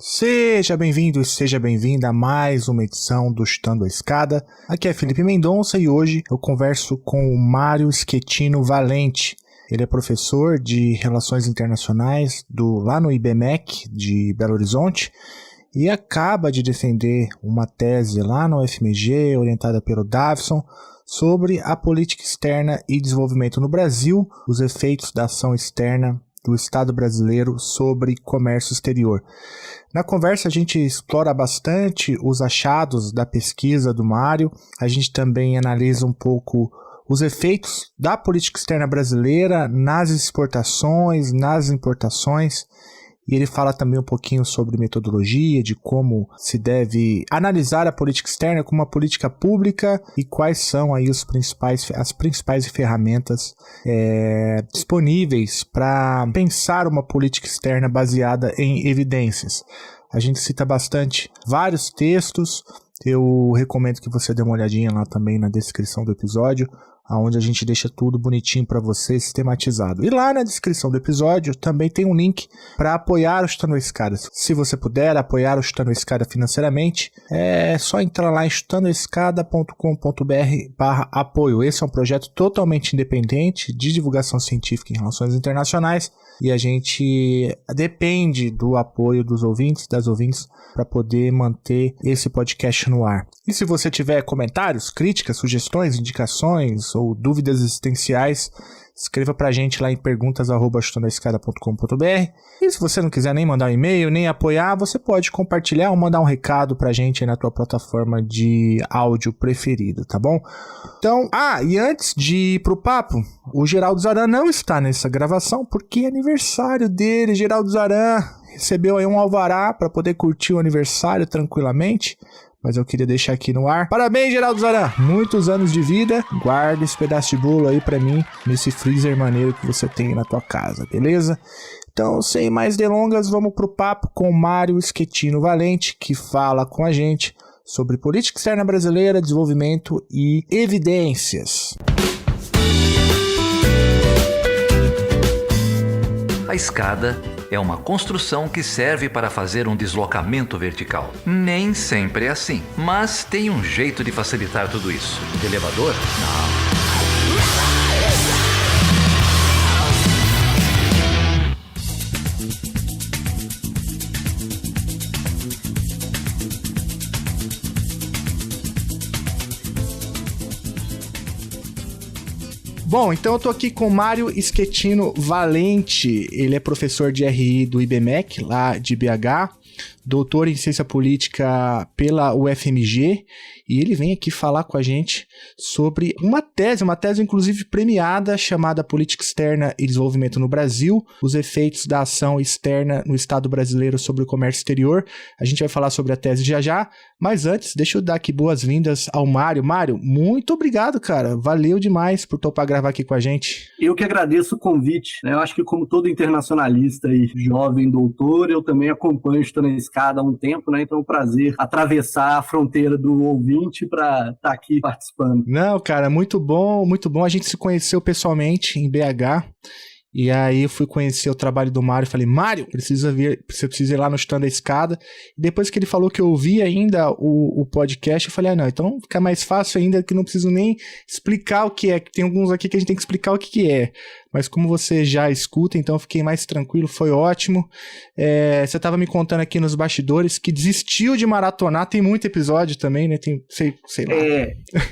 Seja bem-vindo e seja bem-vinda a mais uma edição do Chutando a Escada. Aqui é Felipe Mendonça e hoje eu converso com o Mário Schettino Valente. Ele é professor de Relações Internacionais lá no IBMEC de Belo Horizonte e acaba de defender uma tese lá no UFMG, orientada pelo Davison, sobre a política externa e desenvolvimento no Brasil, os efeitos da ação externa do Estado brasileiro sobre comércio exterior. Na conversa a gente explora bastante os achados da pesquisa do Mário, a gente também analisa um pouco os efeitos da política externa brasileira nas exportações, nas importações, e ele fala também um pouquinho sobre metodologia, de como se deve analisar a política externa como uma política pública e quais são aí as principais ferramentas disponíveis para pensar uma política externa baseada em evidências. A gente cita bastante vários textos, eu recomendo que você dê uma olhadinha lá também na descrição do episódio, onde a gente deixa tudo bonitinho para você, sistematizado. E lá na descrição do episódio também tem um link para apoiar o Chutando a Escada. Se você puder apoiar o Chutando a Escada financeiramente, é só entrar lá em chutandoaescada.com.br/apoio. Esse é um projeto totalmente independente de divulgação científica em relações internacionais e a gente depende do apoio dos ouvintes, das ouvintes, para poder manter esse podcast no ar. E se você tiver comentários, críticas, sugestões, indicações ou dúvidas existenciais, escreva pra gente lá em perguntas@chutandoaescada.com.br. E se você não quiser nem mandar um e-mail, nem apoiar, você pode compartilhar ou mandar um recado pra gente aí na tua plataforma de áudio preferida, tá bom? Então, e antes de ir pro papo, o Geraldo Zaran não está nessa gravação porque é aniversário dele. Geraldo Zaran recebeu aí um alvará para poder curtir o aniversário tranquilamente, mas eu queria deixar aqui no ar. Parabéns, Geraldo Zaran! Muitos anos de vida. Guarda esse pedaço de bolo aí pra mim, nesse freezer maneiro que você tem na tua casa, beleza? Então, sem mais delongas, vamos pro papo com o Mário Schettino Valente, que fala com a gente sobre política externa brasileira, desenvolvimento e evidências. A escada é uma construção que serve para fazer um deslocamento vertical. Nem sempre é assim, mas tem um jeito de facilitar tudo isso. Elevador? Não. Bom, então eu tô aqui com o Mário Schettino Valente. Ele é professor de RI do IBMEC, lá de BH, doutor em ciência política pela UFMG, e ele vem aqui falar com a gente sobre uma tese inclusive premiada, chamada Política Externa e Desenvolvimento no Brasil, os efeitos da ação externa no Estado brasileiro sobre o comércio exterior. A gente vai falar sobre a tese já, mas antes, deixa eu dar aqui boas-vindas ao Mário. Mário, muito obrigado, cara. Valeu demais por topar gravar aqui com a gente. Eu que agradeço o convite. Eu acho que como todo internacionalista e jovem doutor, eu também acompanho Chutando a Escada há um tempo, né? Então é um prazer atravessar a fronteira do ouvinte para estar aqui participando. Não, cara, muito bom, muito bom. A gente se conheceu pessoalmente em BH. E aí eu fui conhecer o trabalho do Mário e falei, Mário, você precisa ir lá no Chutando a Escada. E depois que ele falou que eu ouvi ainda o podcast, eu falei, não, então fica mais fácil ainda, que não preciso nem explicar o que é, que tem alguns aqui que a gente tem que explicar o que é. Mas como você já escuta, então eu fiquei mais tranquilo, foi ótimo. Você estava me contando aqui nos bastidores que desistiu de maratonar, tem muito episódio também, né? Tem, sei lá.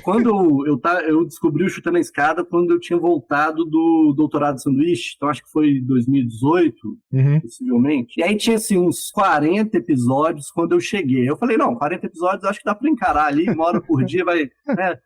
Quando eu descobri o Chutando a Escada quando eu tinha voltado do doutorado de sanduíche, então acho que foi 2018, possivelmente. E aí tinha assim, uns 40 episódios quando eu cheguei. Eu falei, não, 40 episódios acho que dá para encarar ali, 1 hora por dia, vai, né,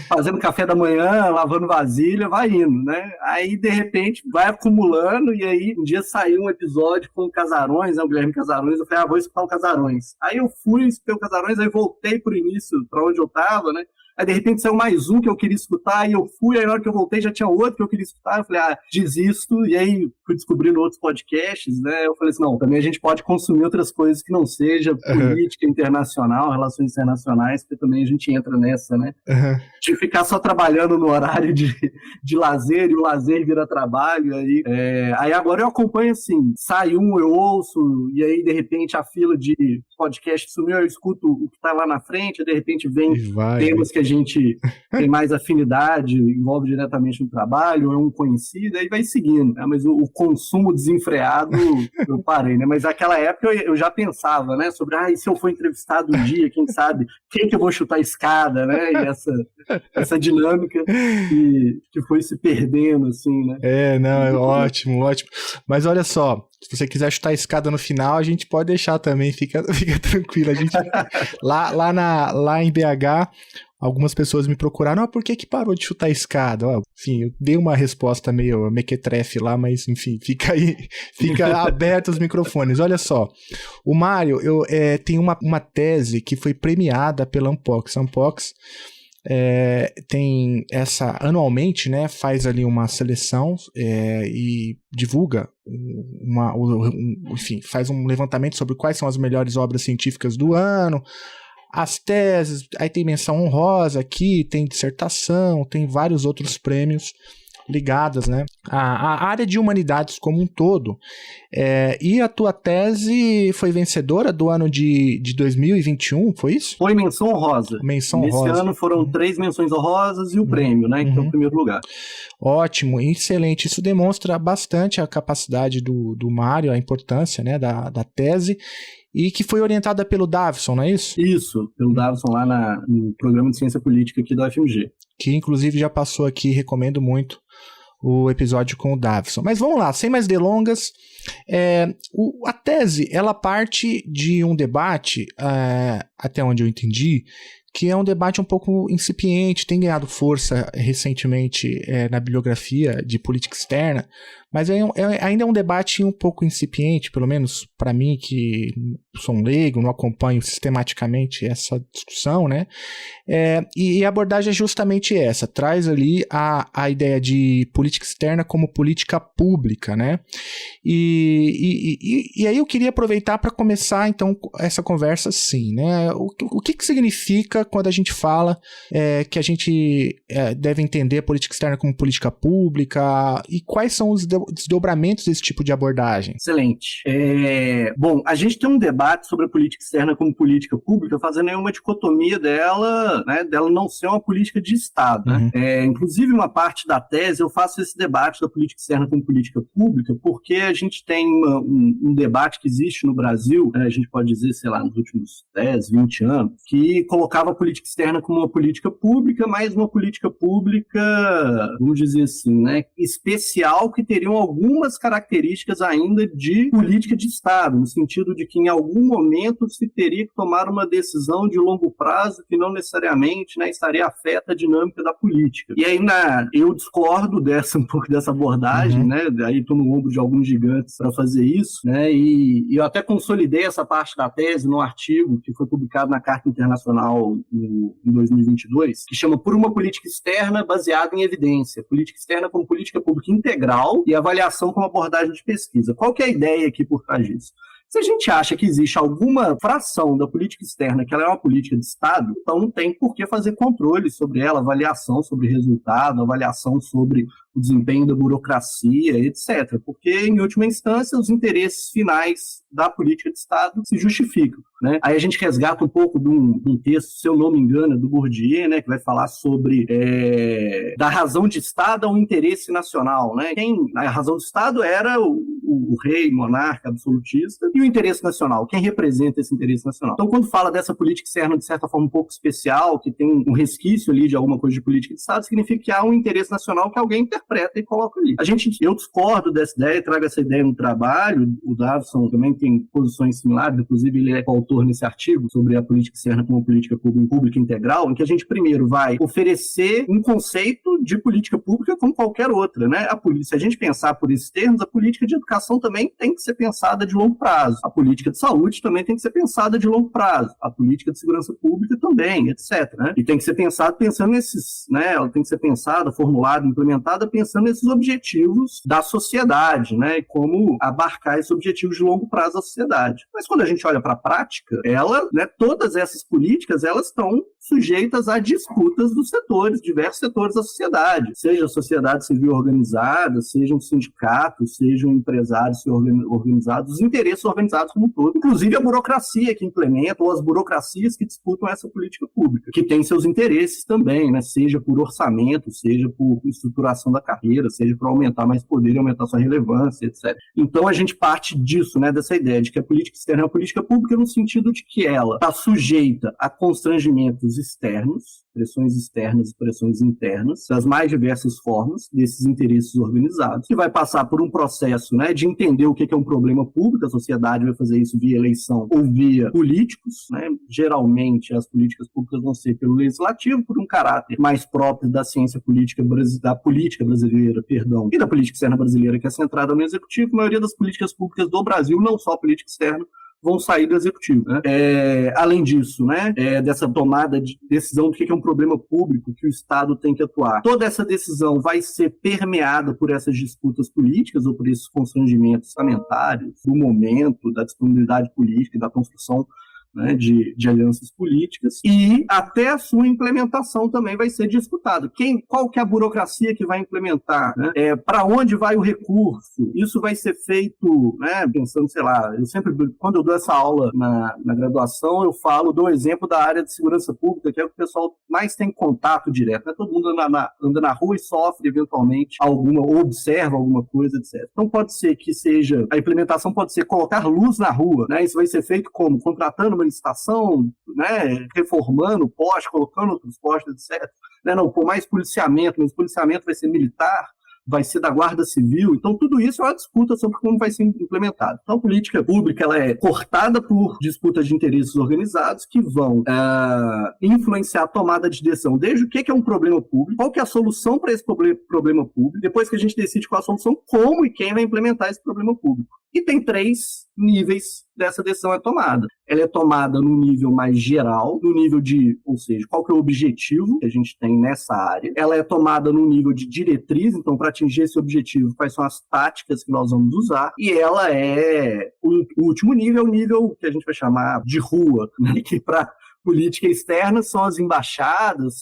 fazendo café da manhã, lavando vasilha, vai indo, né? Aí, de repente, vai acumulando, e aí um dia saiu um episódio com o Casarões, né, o Guilherme Casarões, eu falei, vou escutar o Casarões. Aí eu fui, escutei o Casarões, aí voltei pro início, pra onde eu tava, né? Aí, de repente, saiu mais um que eu queria escutar, e eu fui, aí na hora que eu voltei já tinha outro que eu queria escutar, eu falei, desisto, e aí fui descobrindo outros podcasts, né, eu falei assim, não, também a gente pode consumir outras coisas que não seja política internacional, relações internacionais, porque também a gente entra nessa, né, de ficar só trabalhando no horário de lazer, e o lazer vira trabalho, aí agora eu acompanho assim, sai um, eu ouço, e aí de repente a fila de podcast sumiu, eu escuto o que tá lá na frente, de repente vem temas que a gente tem mais afinidade, envolve diretamente no trabalho, ou é um conhecido, aí vai seguindo, né? Mas o consumo desenfreado eu parei, né? Mas naquela época eu já pensava, né, sobre, e se eu for entrevistado um dia, quem sabe, quem que eu vou chutar a escada, né, e essa dinâmica que foi se perdendo, assim, né? É ótimo. Mas olha só, se você quiser chutar a escada no final, a gente pode deixar também, fica tranquilo. A gente, lá em BH, algumas pessoas me procuraram, por que parou de chutar a escada? Enfim, eu dei uma resposta meio mequetrefe lá, mas enfim, fica aberto os microfones. Olha só, o Mário tem uma tese que foi premiada pela Unpox. A Unpox tem essa anualmente, né, faz ali uma seleção e divulga enfim, faz um levantamento sobre quais são as melhores obras científicas do ano, as teses, aí tem menção honrosa aqui, tem dissertação, tem vários outros prêmios ligadas, né, à área de humanidades como um todo. E a tua tese foi vencedora do ano de 2021, foi isso? Foi menção honrosa. Nesse ano foram 3 menções honrosas e o prêmio, né, que é o primeiro lugar. Ótimo, excelente. Isso demonstra bastante a capacidade do Mário, a importância, né, da tese, e que foi orientada pelo Davison, não é isso? Isso, pelo Davison lá no programa de ciência política aqui da UFMG. Que inclusive já passou aqui, recomendo muito o episódio com o Davison. Mas vamos lá, sem mais delongas, a tese, ela parte de um debate, até onde eu entendi, que é um debate um pouco incipiente, tem ganhado força recentemente na bibliografia de política externa, mas ainda é um debate um pouco incipiente, pelo menos para mim, que sou um leigo, não acompanho sistematicamente essa discussão, né? E a abordagem é justamente essa, traz ali a ideia de política externa como política pública, né? E aí eu queria aproveitar para começar, então, essa conversa assim, né? O que significa quando a gente fala que a gente deve entender a política externa como política pública, e quais são os desdobramentos desse tipo de abordagem? Excelente. Bom, a gente tem um debate sobre a política externa como política pública, fazendo aí uma dicotomia dela, né, dela não ser uma política de Estado. Né? Inclusive, uma parte da tese, eu faço esse debate da política externa como política pública, porque a gente tem um debate que existe no Brasil, a gente pode dizer, sei lá, nos últimos 10, 20 anos, que colocava a política externa como uma política pública, mas uma política pública, vamos dizer assim, né, especial, que teriam algumas características ainda de política de Estado, no sentido de que em algum momento se teria que tomar uma decisão de longo prazo que não necessariamente, né, estaria afeta a dinâmica da política. E aí eu discordo um pouco dessa abordagem, né, aí estou no ombro de alguns gigantes para fazer isso, né, e eu até consolidei essa parte da tese num artigo que foi publicado na Carta Internacional em 2022, que chama Por uma Política Externa Baseada em Evidência, política externa como política pública integral e avaliação como abordagem de pesquisa. Qual que é a ideia aqui por trás disso? Se a gente acha que existe alguma fração da política externa que ela é uma política de Estado, então não tem por que fazer controle sobre ela, avaliação sobre resultado, avaliação sobre o desempenho da burocracia, etc. Porque, em última instância, os interesses finais da política de Estado se justificam. Né? Aí a gente resgata um pouco de um texto, se eu não me engano, do Bourdieu, né, que vai falar sobre da razão de Estado ao interesse nacional. Né? A razão de Estado era o rei, monarca, absolutista, e o interesse nacional, quem representa esse interesse nacional. Então, quando fala dessa política externa, de certa forma, um pouco especial, que tem um resquício ali de alguma coisa de política de Estado, significa que há um interesse nacional que alguém interpreta. interpreta e coloca ali. Eu discordo dessa ideia, trago essa ideia no trabalho, o Davison também tem posições similares, inclusive ele é coautor nesse artigo sobre a política externa como política pública integral, em que a gente primeiro vai oferecer um conceito de política pública como qualquer outra, né? Se a gente pensar por esses termos, a política de educação também tem que ser pensada de longo prazo, a política de saúde também tem que ser pensada de longo prazo, a política de segurança pública também, etc., né? E tem que ser pensado pensando nesses, né? Ela tem que ser pensada, formulada, implementada pensando nesses objetivos da sociedade, né? E como abarcar esses objetivos de longo prazo da sociedade. Mas quando a gente olha para a prática, todas essas políticas, elas estão sujeitas a disputas dos setores, diversos setores da sociedade, seja a sociedade civil organizada, sejam sindicatos, sejam empresários organizados, os interesses organizados como um todo, inclusive a burocracia que implementa, ou as burocracias que disputam essa política pública, que tem seus interesses também, né? Seja por orçamento, seja por estruturação da carreira, seja por aumentar mais poder e aumentar sua relevância, etc. Então a gente parte disso, né, dessa ideia de que a política externa é uma política pública no sentido de que ela está sujeita a constrangimentos externos, pressões externas e pressões internas, das mais diversas formas desses interesses organizados, que vai passar por um processo, né, de entender o que é um problema público. A sociedade vai fazer isso via eleição ou via políticos, né? Geralmente as políticas públicas vão ser pelo legislativo, por um caráter mais próprio da ciência política, da política brasileira, e da política externa brasileira, que é centrada no executivo. A maioria das políticas públicas do Brasil, não só a política externa, vão sair do executivo, né? Além disso, né, dessa tomada de decisão do que é um problema público que o Estado tem que atuar, toda essa decisão vai ser permeada por essas disputas políticas ou por esses constrangimentos orçamentários do momento, da disponibilidade política e da construção, né, de alianças políticas, e até a sua implementação também vai ser disputado. Qual que é a burocracia que vai implementar? Né? Para onde vai o recurso? Isso vai ser feito, né, pensando, sei lá, quando eu dou essa aula na graduação, eu dou o exemplo da área de segurança pública, que é o que o pessoal mais tem contato direto, né? Todo mundo anda na rua e sofre, eventualmente, ou observa alguma coisa, etc. Então pode ser que a implementação pode ser colocar luz na rua, né? Isso vai ser feito como? Contratando uma licitação, né, reformando poste, colocando outros postes, etc. Não, por mais policiamento, mas o policiamento vai ser militar, vai ser da Guarda Civil. Então, tudo isso é uma disputa sobre como vai ser implementado. Então, a política pública ela é cortada por disputas de interesses organizados que vão influenciar a tomada de decisão, desde o que é um problema público, qual que é a solução para esse problema público, depois que a gente decide qual a solução, como e quem vai implementar esse problema público. E tem 3 níveis dessa decisão tomada. Ela é tomada no nível mais geral, no nível de, ou seja, qual que é o objetivo que a gente tem nessa área. Ela é tomada no nível de diretriz, então para atingir esse objetivo, quais são as táticas que nós vamos usar. E ela o último nível, é o nível que a gente vai chamar de rua, né? Que para política externa são as embaixadas,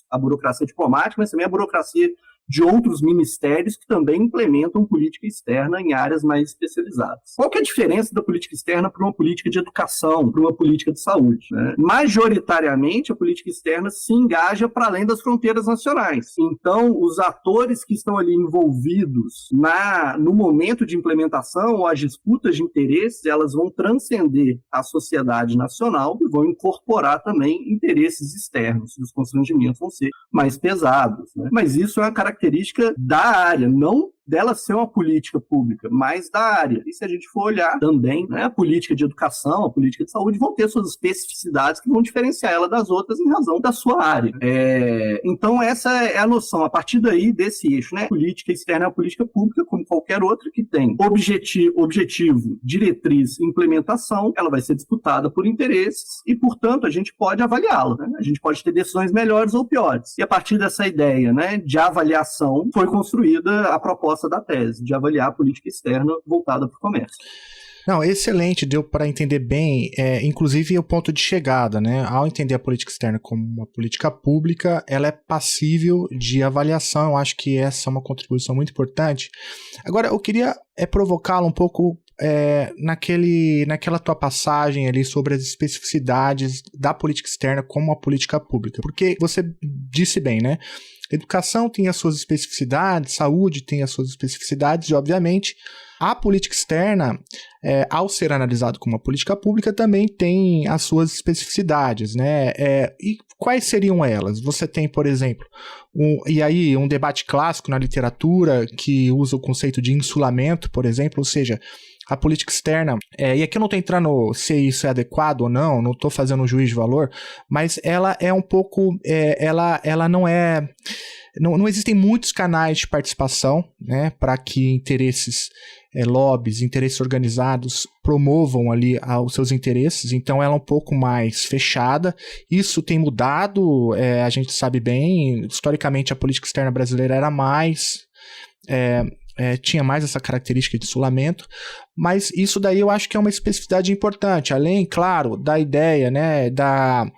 a burocracia diplomática, mas também a burocracia de outros ministérios que também implementam política externa em áreas mais especializadas. Qual que é a diferença da política externa para uma política de educação, para uma política de saúde? Né? Majoritariamente, a política externa se engaja para além das fronteiras nacionais. Então, os atores que estão ali envolvidos no momento de implementação ou as disputas de interesses, elas vão transcender a sociedade nacional e vão incorporar também interesses externos. Os constrangimentos vão ser mais pesados. Né? Mas isso é uma característica da área, não dela ser uma política pública, mas da área. E se a gente for olhar também, né, a política de educação, a política de saúde vão ter suas especificidades que vão diferenciar ela das outras em razão da sua área. Então essa é a noção. A partir daí, desse eixo, né, política externa é uma política pública, como qualquer outra, que tem objetivo, diretriz e implementação, ela vai ser disputada por interesses e, portanto, a gente pode avaliá-la. Né? A gente pode ter decisões melhores ou piores. E a partir dessa ideia, né, de avaliação, foi construída a proposta da tese, de avaliar a política externa voltada para o comércio. Não, excelente, deu para entender bem, inclusive o ponto de chegada, né? Ao entender a política externa como uma política pública, ela é passível de avaliação. Eu acho que essa é uma contribuição muito importante. Agora, eu queria provocá-la um pouco naquela tua passagem ali sobre as especificidades da política externa como uma política pública, porque você disse bem, né? Educação tem as suas especificidades, saúde tem as suas especificidades, e, obviamente, a política externa, ao ser analisado como uma política pública, também tem as suas especificidades, né? E quais seriam elas? Você tem, por exemplo, um debate clássico na literatura que usa o conceito de insulamento, por exemplo, ou seja, a política externa, e aqui eu não estou entrando se isso é adequado ou não estou fazendo um juízo de valor, mas ela é um pouco, ela não é... Não existem muitos canais de participação, né, para que interesses, lobbies, interesses organizados promovam ali os seus interesses, então ela é um pouco mais fechada. Isso tem mudado, a gente sabe bem, historicamente a política externa brasileira era mais... tinha mais essa característica de insulamento, mas isso daí eu acho que é uma especificidade importante, além, claro, da ideia, né, da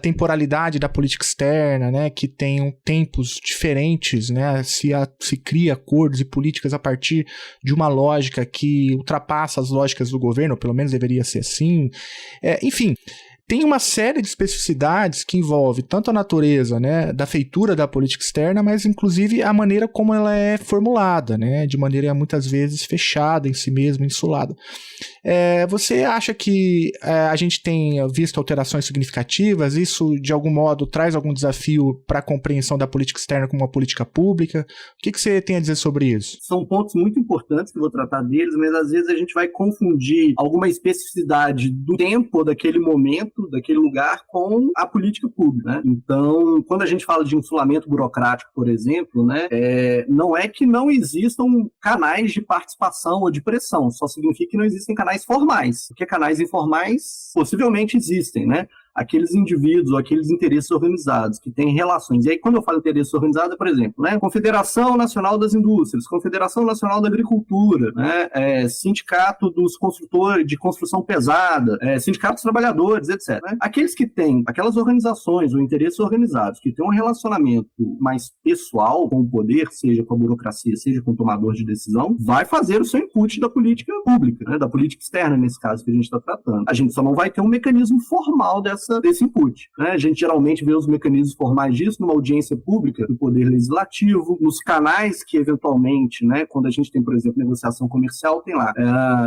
temporalidade da política externa, né, que tem tempos diferentes, né, se cria acordos e políticas a partir de uma lógica que ultrapassa as lógicas do governo, ou pelo menos deveria ser assim, enfim... Tem uma série de especificidades que envolve tanto a natureza, né, da feitura da política externa, mas inclusive a maneira como ela é formulada, né, de maneira muitas vezes fechada em si mesma, insulada. Você acha que a gente tem visto alterações significativas? Isso, de algum modo, traz algum desafio para a compreensão da política externa como uma política pública? O que você tem a dizer sobre isso? São pontos muito importantes que eu vou tratar deles, mas às vezes a gente vai confundir alguma especificidade do tempo daquele momento, daquele lugar, com a política pública, né? Então, quando a gente fala de insulamento burocrático, por exemplo, né, não é que não existam canais de participação ou de pressão, só significa que não existem canais formais, porque canais informais possivelmente existem, né? Aqueles indivíduos ou aqueles interesses organizados que têm relações. E aí, quando eu falo interesses organizados, por exemplo, né, Confederação Nacional das Indústrias, Confederação Nacional da Agricultura, né, Sindicato dos Construtores de Construção Pesada, Sindicato dos Trabalhadores, etc. Né? Aqueles que têm, aquelas organizações ou interesses organizados que têm um relacionamento mais pessoal com o poder, seja com a burocracia, seja com o tomador de decisão, vai fazer o seu input da política pública, né, da política externa, nesse caso que a gente está tratando. A gente só não vai ter um mecanismo formal desse input, né? A gente geralmente vê os mecanismos formais disso numa audiência pública do Poder Legislativo, nos canais que eventualmente, né, quando a gente tem, por exemplo, negociação comercial, tem lá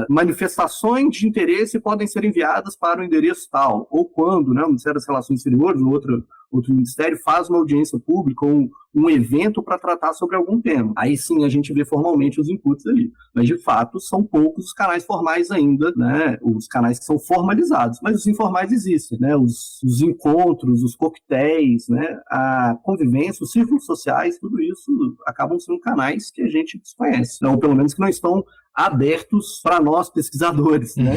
manifestações de interesse podem ser enviadas para o endereço tal, ou quando, né, o Ministério das Relações Exteriores, outro ministério faz uma audiência pública ou um evento para tratar sobre algum tema. Aí sim a gente vê formalmente os inputs ali. Mas, de fato, são poucos os canais formais ainda, né? Os canais que são formalizados. Mas os informais existem, né? Os encontros, os coquetéis, né? A convivência, os círculos sociais, tudo isso acabam sendo canais que a gente desconhece. Ou pelo menos que não estão abertos para nós pesquisadores, né?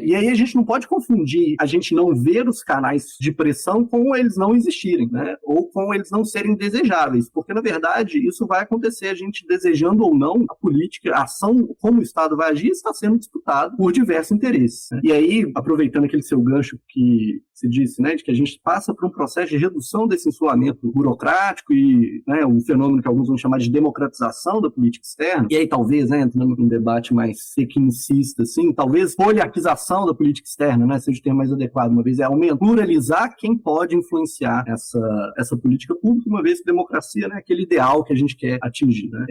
E aí a gente não pode confundir a gente não ver os canais de pressão com eles não existirem, né? Ou com eles não serem desejáveis, porque na verdade isso vai acontecer, a gente desejando ou não, a política, a ação, como o Estado vai agir, está sendo disputado por diversos interesses, né? E aí, aproveitando aquele seu gancho que se disse, né, de que a gente passa por um processo de redução desse insulamento burocrático e, né, um fenômeno que alguns vão chamar de democratização da política externa, e aí talvez, né, entrando num debate mais tecnicista, assim, talvez poliarquização da política externa, né, seja o termo mais adequado, uma vez pluralizar quem pode influenciar essa política pública, uma vez que democracia, né, é aquele ideal que a gente quer atingir, né.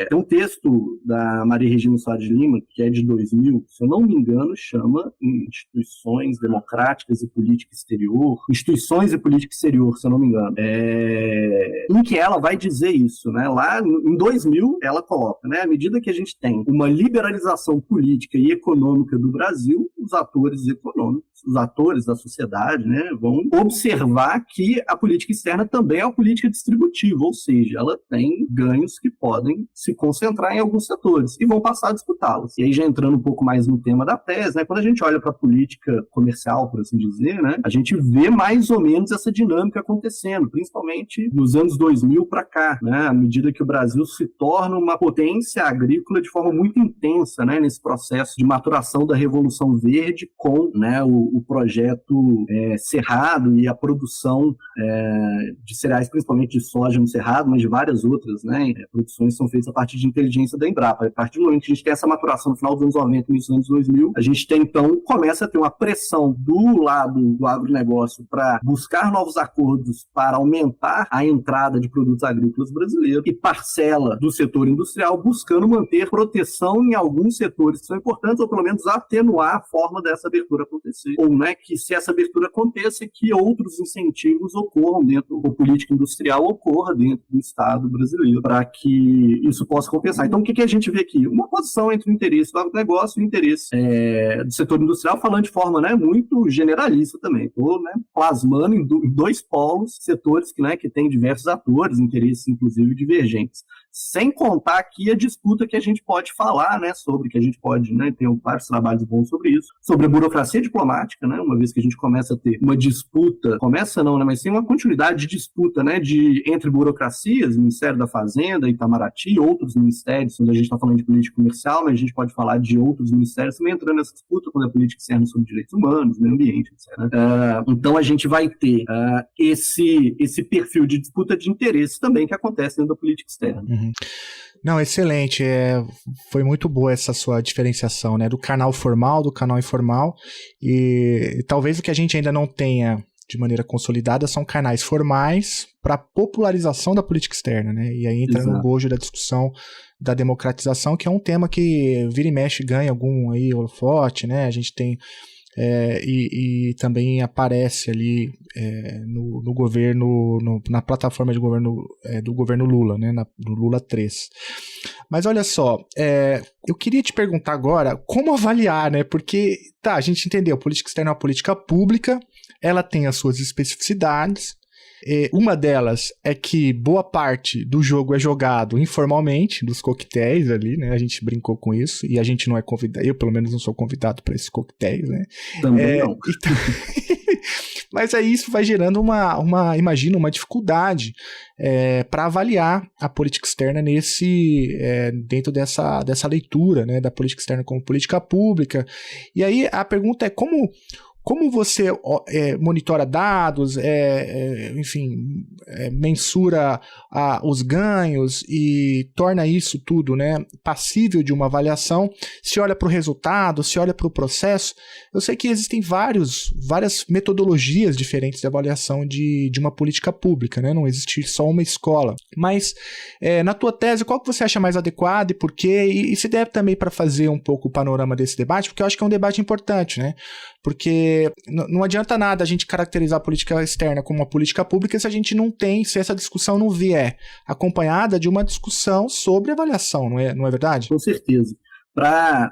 Tem um texto da Maria Regina Soares de Lima, que é de 2000, se eu não me engano, chama Instituições Democráticas e Política Exterior, Instituições e Política Exterior, se eu não me engano, em que ela vai dizer isso, né? Lá em 2000, ela coloca, né? À medida que a gente tem uma liberalização política e econômica do Brasil, os atores econômicos, os atores da sociedade, né, vão observar que a política externa também é uma política distributiva, ou seja, ela tem ganhos que podem se concentrar em alguns setores e vão passar a disputá-los. E aí, já entrando um pouco mais no tema da tese, né, quando a gente olha para a política comercial, por assim dizer, né, a gente vê mais ou menos essa dinâmica acontecendo, principalmente nos anos 2000 para cá, né, à medida que o Brasil se torna uma potência agrícola agrícola de forma muito intensa, né, nesse processo de maturação da Revolução Verde com, né, o projeto Cerrado e a produção de cereais, principalmente de soja no Cerrado, mas de várias outras, né, produções são feitas a partir de inteligência da Embrapa. A partir do momento que a gente tem essa maturação no final dos anos 90 e início dos anos 2000, a gente tem, então, começa a ter uma pressão do lado do agronegócio para buscar novos acordos para aumentar a entrada de produtos agrícolas brasileiros e parcela do setor industrial buscando manter proteção em alguns setores que são importantes, ou pelo menos atenuar a forma dessa abertura acontecer. Ou, né, que se essa abertura aconteça, que outros incentivos ocorram dentro, ou política industrial ocorra dentro do Estado brasileiro, para que isso possa compensar. Então, o que a gente vê aqui? Uma posição entre o interesse do agronegócio e o interesse do setor industrial, falando de forma, né, muito generalista também. Estou, né, plasmando em dois polos, setores que têm diversos atores, interesses inclusive divergentes. Sem contar aqui a disputa que a gente pode falar, né, sobre, que a gente pode, né, ter vários trabalhos bons sobre isso, sobre a burocracia diplomática, né, uma vez que a gente começa a ter uma disputa, mas tem uma continuidade de disputa, né, entre burocracias, Ministério da Fazenda, Itamaraty, outros ministérios, quando a gente está falando de política comercial, mas a gente pode falar de outros ministérios também entrando nessa disputa, quando a política externa sobre direitos humanos, meio ambiente, etc. Então a gente vai ter esse perfil de disputa de interesse também que acontece dentro da política externa. Uhum. Não, excelente. Foi muito boa essa sua diferenciação, né, do canal formal, do canal informal, e talvez o que a gente ainda não tenha de maneira consolidada são canais formais para popularização da política externa, né? E aí entra no bojo da discussão da democratização, que é um tema que vira e mexe ganha algum aí holofote, né? A gente tem e também aparece ali no governo, na plataforma de governo do governo Lula, né, do Lula 3. Mas olha só, eu queria te perguntar agora como avaliar, né, porque a gente entendeu, política externa é uma política pública, ela tem as suas especificidades. Uma delas é que boa parte do jogo é jogado informalmente, dos coquetéis ali, né? A gente brincou com isso e a gente não é convidado, eu pelo menos não sou convidado para esses coquetéis, né? Também não. Então... Mas aí isso vai gerando imagino, uma dificuldade para avaliar a política externa dentro dessa leitura, né, da política externa como política pública. E aí a pergunta é como você monitora dados, enfim, mensura os ganhos e torna isso tudo, né, passível de uma avaliação? Se olha para o resultado, se olha para o processo. Eu sei que existem várias metodologias diferentes de avaliação de uma política pública, né? Não existe só uma escola. Mas, na tua tese, qual que você acha mais adequado e por quê? E se der também para fazer um pouco o panorama desse debate, porque eu acho que é um debate importante, né? Porque não adianta nada a gente caracterizar a política externa como uma política pública se essa discussão não vier acompanhada de uma discussão sobre avaliação, não é verdade? Com certeza.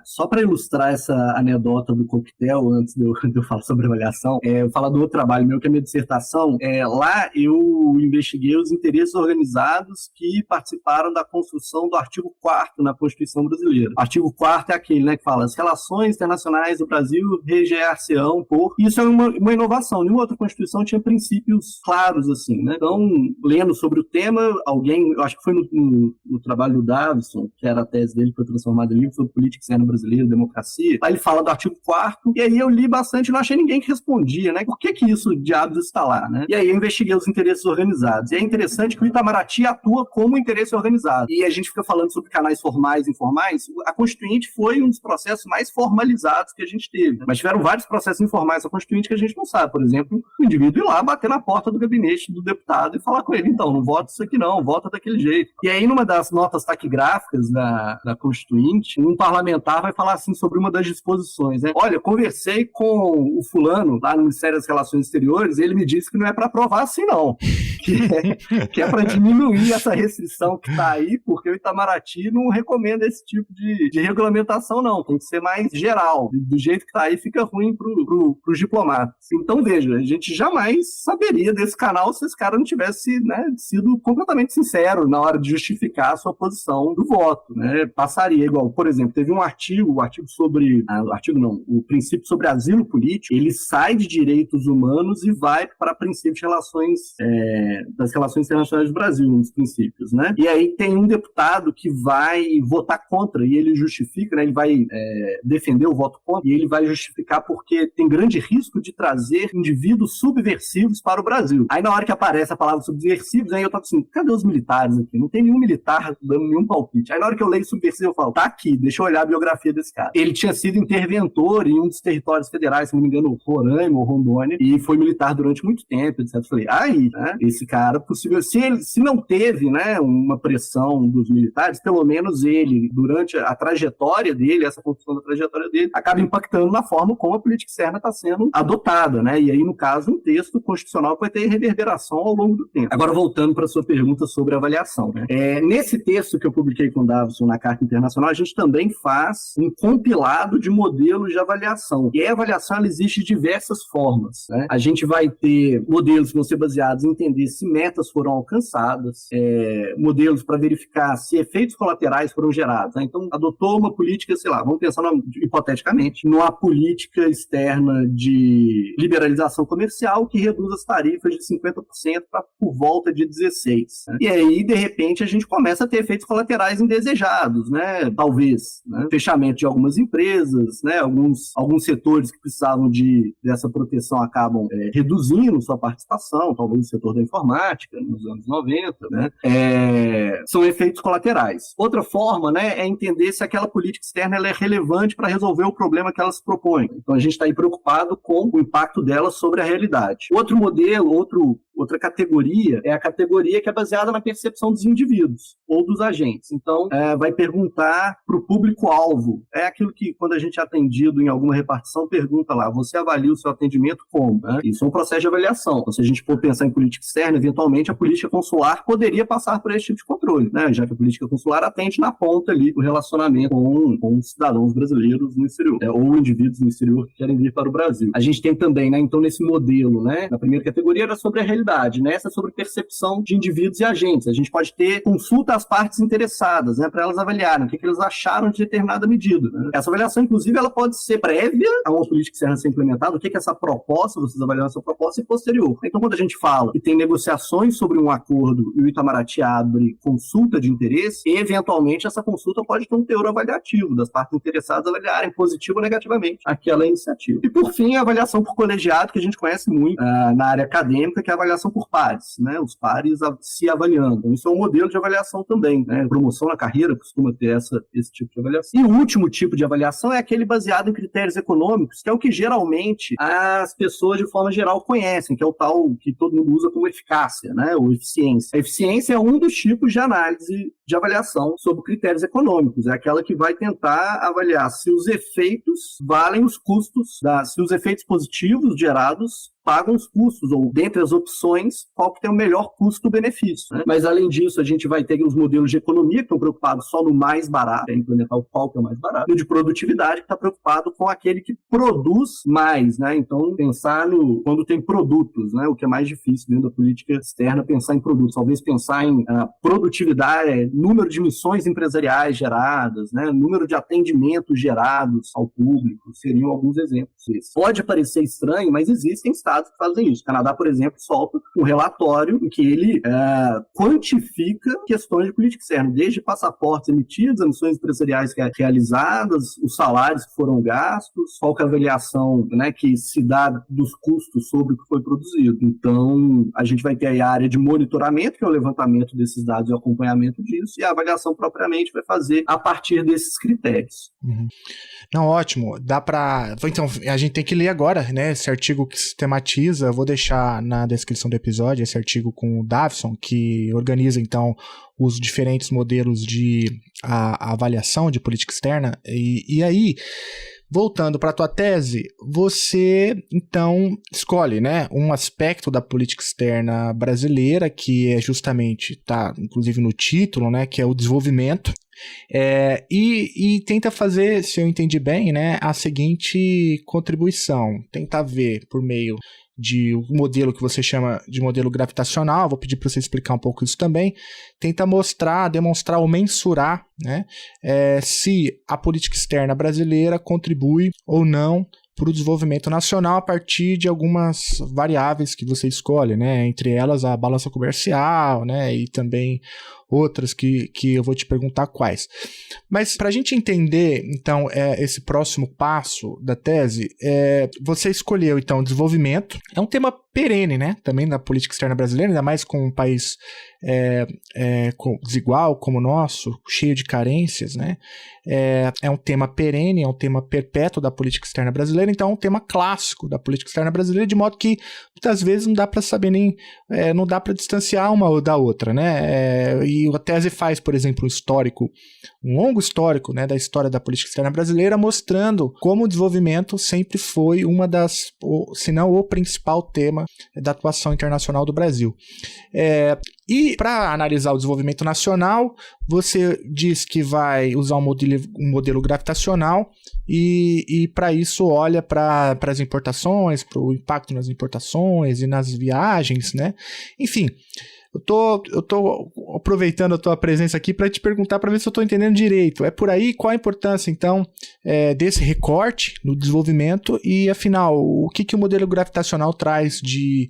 Só para ilustrar essa anedota do coquetel, antes de eu falar sobre avaliação, eu falar do outro trabalho meu, que é a minha dissertação. Lá eu investiguei os interesses organizados que participaram da construção do artigo 4º na Constituição brasileira. O artigo 4º é aquele, né, que fala: as relações internacionais do Brasil reger-se-ão por... Isso é uma inovação. Nenhuma outra Constituição tinha princípios claros assim, né? Então, lendo sobre o tema, eu acho que foi no trabalho do Davidson, que era a tese dele que foi transformada em livro, sobre política externa brasileira, democracia. Aí ele fala do artigo 4º, e aí eu li bastante e não achei ninguém que respondia, né? Por que isso, diabos, está lá, né? E aí eu investiguei os interesses organizados. E é interessante que o Itamaraty atua como interesse organizado. E a gente fica falando sobre canais formais e informais. A Constituinte foi um dos processos mais formalizados que a gente teve. Mas tiveram vários processos informais da Constituinte que a gente não sabe. Por exemplo, o indivíduo ir lá bater na porta do gabinete do deputado e falar com ele: então, não vota isso aqui não, vota daquele jeito. E aí, numa das notas taquigráficas da Constituinte, um parlamentar vai falar assim sobre uma das disposições, né? Olha, conversei com o fulano lá no Ministério das Relações Exteriores e ele me disse que não é para aprovar assim não, que é para diminuir essa restrição que está aí, porque o Itamaraty não recomenda esse tipo de regulamentação não, tem que ser mais geral, do jeito que está aí fica ruim para os diplomatas. Então veja, a gente jamais saberia desse canal se esse cara não tivesse, né, sido completamente sincero na hora de justificar a sua posição do voto, né? Passaria igual, por exemplo, teve um artigo sobre... o princípio sobre asilo político, ele sai de direitos humanos e vai para princípios de relações, das relações internacionais do Brasil, um dos princípios, né? E aí tem um deputado que vai votar contra, e ele justifica, né? Ele vai defender o voto contra, e ele vai justificar porque tem grande risco de trazer indivíduos subversivos para o Brasil. Aí na hora que aparece a palavra subversivos, aí eu tô assim, cadê os militares aqui? Não tem nenhum militar dando nenhum palpite. Aí na hora que eu leio subversivo, eu falo, tá aqui, deixa eu olhar a biografia desse cara. Ele tinha sido interventor em um dos territórios federais, se não me engano, Roraima ou Rondônia, e foi militar durante muito tempo, etc. Eu falei, aí, né, esse cara, possível, se não teve, né, uma pressão dos militares, pelo menos ele, durante a trajetória dele, essa construção da trajetória dele, acaba impactando na forma como a política externa está sendo adotada, né? E aí, no caso, um texto constitucional vai ter reverberação ao longo do tempo. Agora, voltando para a sua pergunta sobre avaliação, né? Nesse texto que eu publiquei com o Davison na Carta Internacional, a gente também faz um compilado de modelos de avaliação. E a avaliação, ela existe de diversas formas, né? A gente vai ter modelos que vão ser baseados em entender se metas foram alcançadas, modelos para verificar se efeitos colaterais foram gerados, né? Então, adotou uma política, sei lá, vamos pensar hipoteticamente, numa política externa de liberalização comercial que reduz as tarifas de 50% para por volta de 16%. Né? E aí, de repente, a gente começa a ter efeitos colaterais indesejados, né? Talvez, né? Fechamento de algumas empresas, né? Alguns setores que precisavam dessa proteção acabam reduzindo sua participação, talvez o setor da informática, nos anos 90, né? São efeitos colaterais. Outra forma, né, é entender se aquela política externa ela é relevante para resolver o problema que ela se propõe. Então, a gente está aí preocupado com o impacto dela sobre a realidade. Outro modelo, outra categoria é a categoria que é baseada na percepção dos indivíduos ou dos agentes. Então, vai perguntar para o público-alvo. É aquilo que, quando a gente é atendido em alguma repartição, pergunta lá, você avalia o seu atendimento como? Né? Isso é um processo de avaliação. Então, se a gente for pensar em política externa, eventualmente a política consular poderia passar por esse tipo de controle, né? Já que a política consular atende na ponta ali o relacionamento com os cidadãos brasileiros no exterior, ou indivíduos no exterior que querem vir para o Brasil. A gente tem também, né, então, nesse modelo, né, na primeira categoria era sobre a realidade, nessa sobre percepção de indivíduos e agentes. A gente pode ter consulta às partes interessadas, né, para elas avaliarem o que eles acharam de determinada medida. Né? Essa avaliação, inclusive, ela pode ser prévia a uma política externa ser implementada, o que é essa proposta, vocês avaliam essa proposta, e posterior. Então, quando a gente fala que tem negociações sobre um acordo e o Itamaraty abre consulta de interesse, eventualmente essa consulta pode ter um teor avaliativo das partes interessadas avaliarem positivo ou negativamente aquela iniciativa. E, por fim, a avaliação por colegiado, que a gente conhece muito na área acadêmica, que é a avaliação por pares, né? Os pares se avaliando. Então, isso é um modelo de avaliação também, né? Promoção na carreira costuma ter esse tipo de avaliação. E o último tipo de avaliação é aquele baseado em critérios econômicos, que é o que geralmente as pessoas, de forma geral, conhecem, que é o tal que todo mundo usa como eficácia, né? Ou eficiência. A eficiência é um dos tipos de análise de avaliação sobre critérios econômicos. É aquela que vai tentar avaliar se os efeitos valem os custos, se os efeitos positivos gerados pagam os custos, ou dentre as opções, qual que tem o melhor custo-benefício. Né? Mas, além disso, a gente vai ter os modelos de economia que estão preocupados só no mais barato, implementar qual que é o mais barato, e o de produtividade que está preocupado com aquele que produz mais. Né? Então, pensar quando tem produtos, né? O que é mais difícil dentro da política externa, pensar em produtos. Talvez pensar em produtividade, número de missões empresariais geradas, né? Número de atendimentos gerados ao público, seriam alguns exemplos desses. Pode parecer estranho, mas existem estados que fazem isso. O Canadá, por exemplo, solta um relatório em que ele quantifica questões de política externa, desde passaportes emitidos, as missões empresariais realizadas, os salários que foram gastos, qual que é a avaliação, né, que se dá dos custos sobre o que foi produzido. Então, a gente vai ter aí a área de monitoramento, que é o levantamento desses dados e o acompanhamento disso, e a avaliação propriamente vai fazer a partir desses critérios. Uhum. Não, ótimo. Dá para... Então, a gente tem que ler agora, né, esse artigo que sistematiza. Eu vou deixar na descrição do episódio esse artigo com o Davison, que organiza, então, os diferentes modelos de avaliação de política externa. E aí, voltando para a tua tese, você, então, escolhe, né, um aspecto da política externa brasileira, que é justamente, tá, inclusive no título, né, que é o desenvolvimento. E tenta fazer, se eu entendi bem, né, a seguinte contribuição. Tenta ver por meio de um modelo que você chama de modelo gravitacional, vou pedir para você explicar um pouco isso também, tenta demonstrar ou mensurar, né, se a política externa brasileira contribui ou não para o desenvolvimento nacional a partir de algumas variáveis que você escolhe, né? Entre elas a balança comercial, né? E também outras que eu vou te perguntar quais. Mas para a gente entender, então, esse próximo passo da tese, você escolheu, então, desenvolvimento. É um tema perene, né? Também da política externa brasileira, ainda mais com um país desigual como o nosso, cheio de carências, né? É um tema perene, é um tema perpétuo da política externa brasileira, então é um tema clássico da política externa brasileira, de modo que muitas vezes não dá para saber não dá para distanciar uma da outra, né? E a tese faz, por exemplo, um longo histórico, né, da história da política externa brasileira, mostrando como o desenvolvimento sempre foi uma das, se não o principal tema da atuação internacional do Brasil. E para analisar o desenvolvimento nacional, você diz que vai usar um modelo gravitacional e para isso olha para as importações, para o impacto nas importações e nas viagens, né? Enfim, eu tô aproveitando a tua presença aqui para te perguntar, para ver se eu estou entendendo direito. É por aí? Qual a importância, então, desse recorte no desenvolvimento e, afinal, o que o modelo gravitacional traz de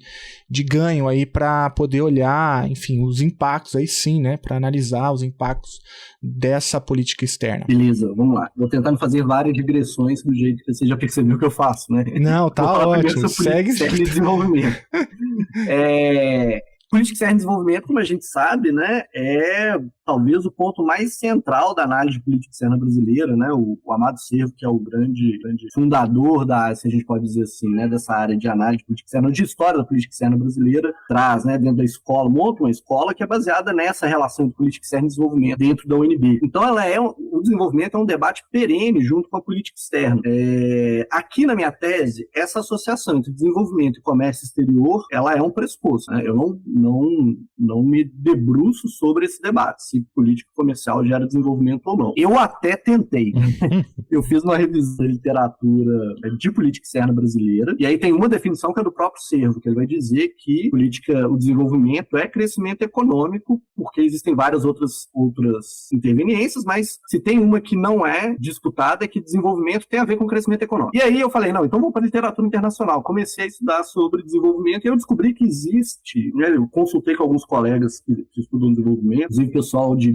ganho aí para poder olhar, enfim, os impactos aí sim, né, para analisar os impactos dessa política externa? Beleza, vamos lá. Vou tentar fazer várias digressões do jeito que você já percebeu que eu faço, né? Não, tá ótimo. Segue de desenvolvimento. Política externa de desenvolvimento, como a gente sabe, né, é talvez o ponto mais central da análise de política externa brasileira, né? O Amado Servo, que é o grande fundador se a gente pode dizer assim, né, dessa área de análise de política externa, de história da política externa brasileira, traz, né, dentro da escola, monta uma escola que é baseada nessa relação de política externa e desenvolvimento dentro da UNB. Então, o desenvolvimento é um debate perene junto com a política externa. Aqui na minha tese, essa associação entre desenvolvimento e comércio exterior, ela é um pressuposto, né? Eu não me debruço sobre esse debate, se política comercial gera desenvolvimento ou não. Eu até tentei. Eu fiz uma revisão da literatura de política externa brasileira, e aí tem uma definição que é do próprio Servo, que ele vai dizer que o desenvolvimento é crescimento econômico, porque existem várias outras interveniências, mas se tem uma que não é disputada, é que desenvolvimento tem a ver com crescimento econômico. E aí eu falei, não, então vamos para a literatura internacional. Comecei a estudar sobre desenvolvimento e eu descobri que existe, né, eu consultei com alguns colegas que estudam desenvolvimento, inclusive pessoal de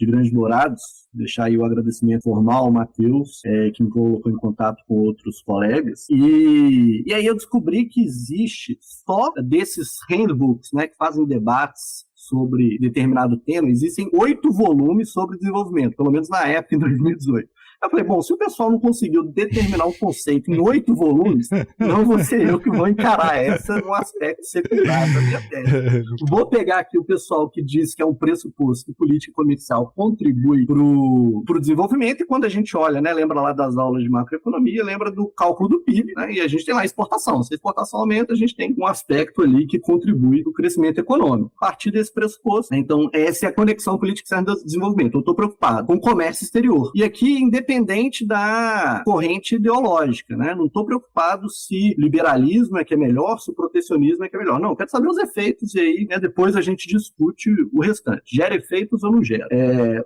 Grandes Dourados, deixar aí o agradecimento formal ao Matheus, que me colocou em contato com outros colegas, e aí eu descobri que existe só desses handbooks, né, que fazem debates sobre determinado tema, existem 8 volumes sobre desenvolvimento, pelo menos na época, em 2018. Eu falei, bom, se o pessoal não conseguiu determinar o conceito em 8 volumes, não vou ser eu que vou encarar essa no aspecto secundário da minha tese. Vou pegar aqui o pessoal que diz que é um pressuposto que política comercial contribui para o desenvolvimento, e quando a gente olha, né, lembra lá das aulas de macroeconomia, lembra do cálculo do PIB, né, e a gente tem lá a exportação. Se a exportação aumenta, a gente tem um aspecto ali que contribui para o crescimento econômico. A partir desse pressuposto, né, então essa é a conexão política externa do desenvolvimento. Eu estou preocupado com o comércio exterior. E aqui, independente da corrente ideológica, né? Não estou preocupado se liberalismo é que é melhor, se o protecionismo é que é melhor. Não, eu quero saber os efeitos e aí, né, depois a gente discute o restante. Gera efeitos ou não gera?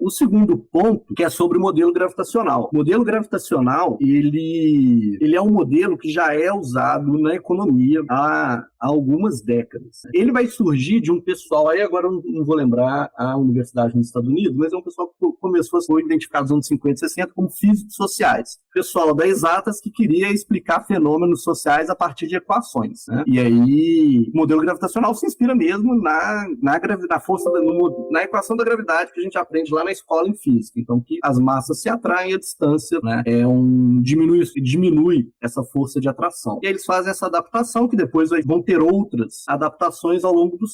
O segundo ponto, que é sobre o modelo gravitacional. O modelo gravitacional, ele é um modelo que já é usado na economia há algumas décadas. Ele vai surgir de um pessoal, aí agora eu não vou lembrar a universidade nos Estados Unidos, mas é um pessoal que começou a ser identificado nos anos 50 e 60 como físicos sociais. Pessoal da Exatas que queria explicar fenômenos sociais a partir de equações, né? E aí, o modelo gravitacional se inspira mesmo na força, na equação da gravidade que a gente aprende lá na escola em física. Então, que as massas se atraem à distância, né? Diminui essa força de atração. E aí eles fazem essa adaptação, que depois vão ter outras adaptações ao longo do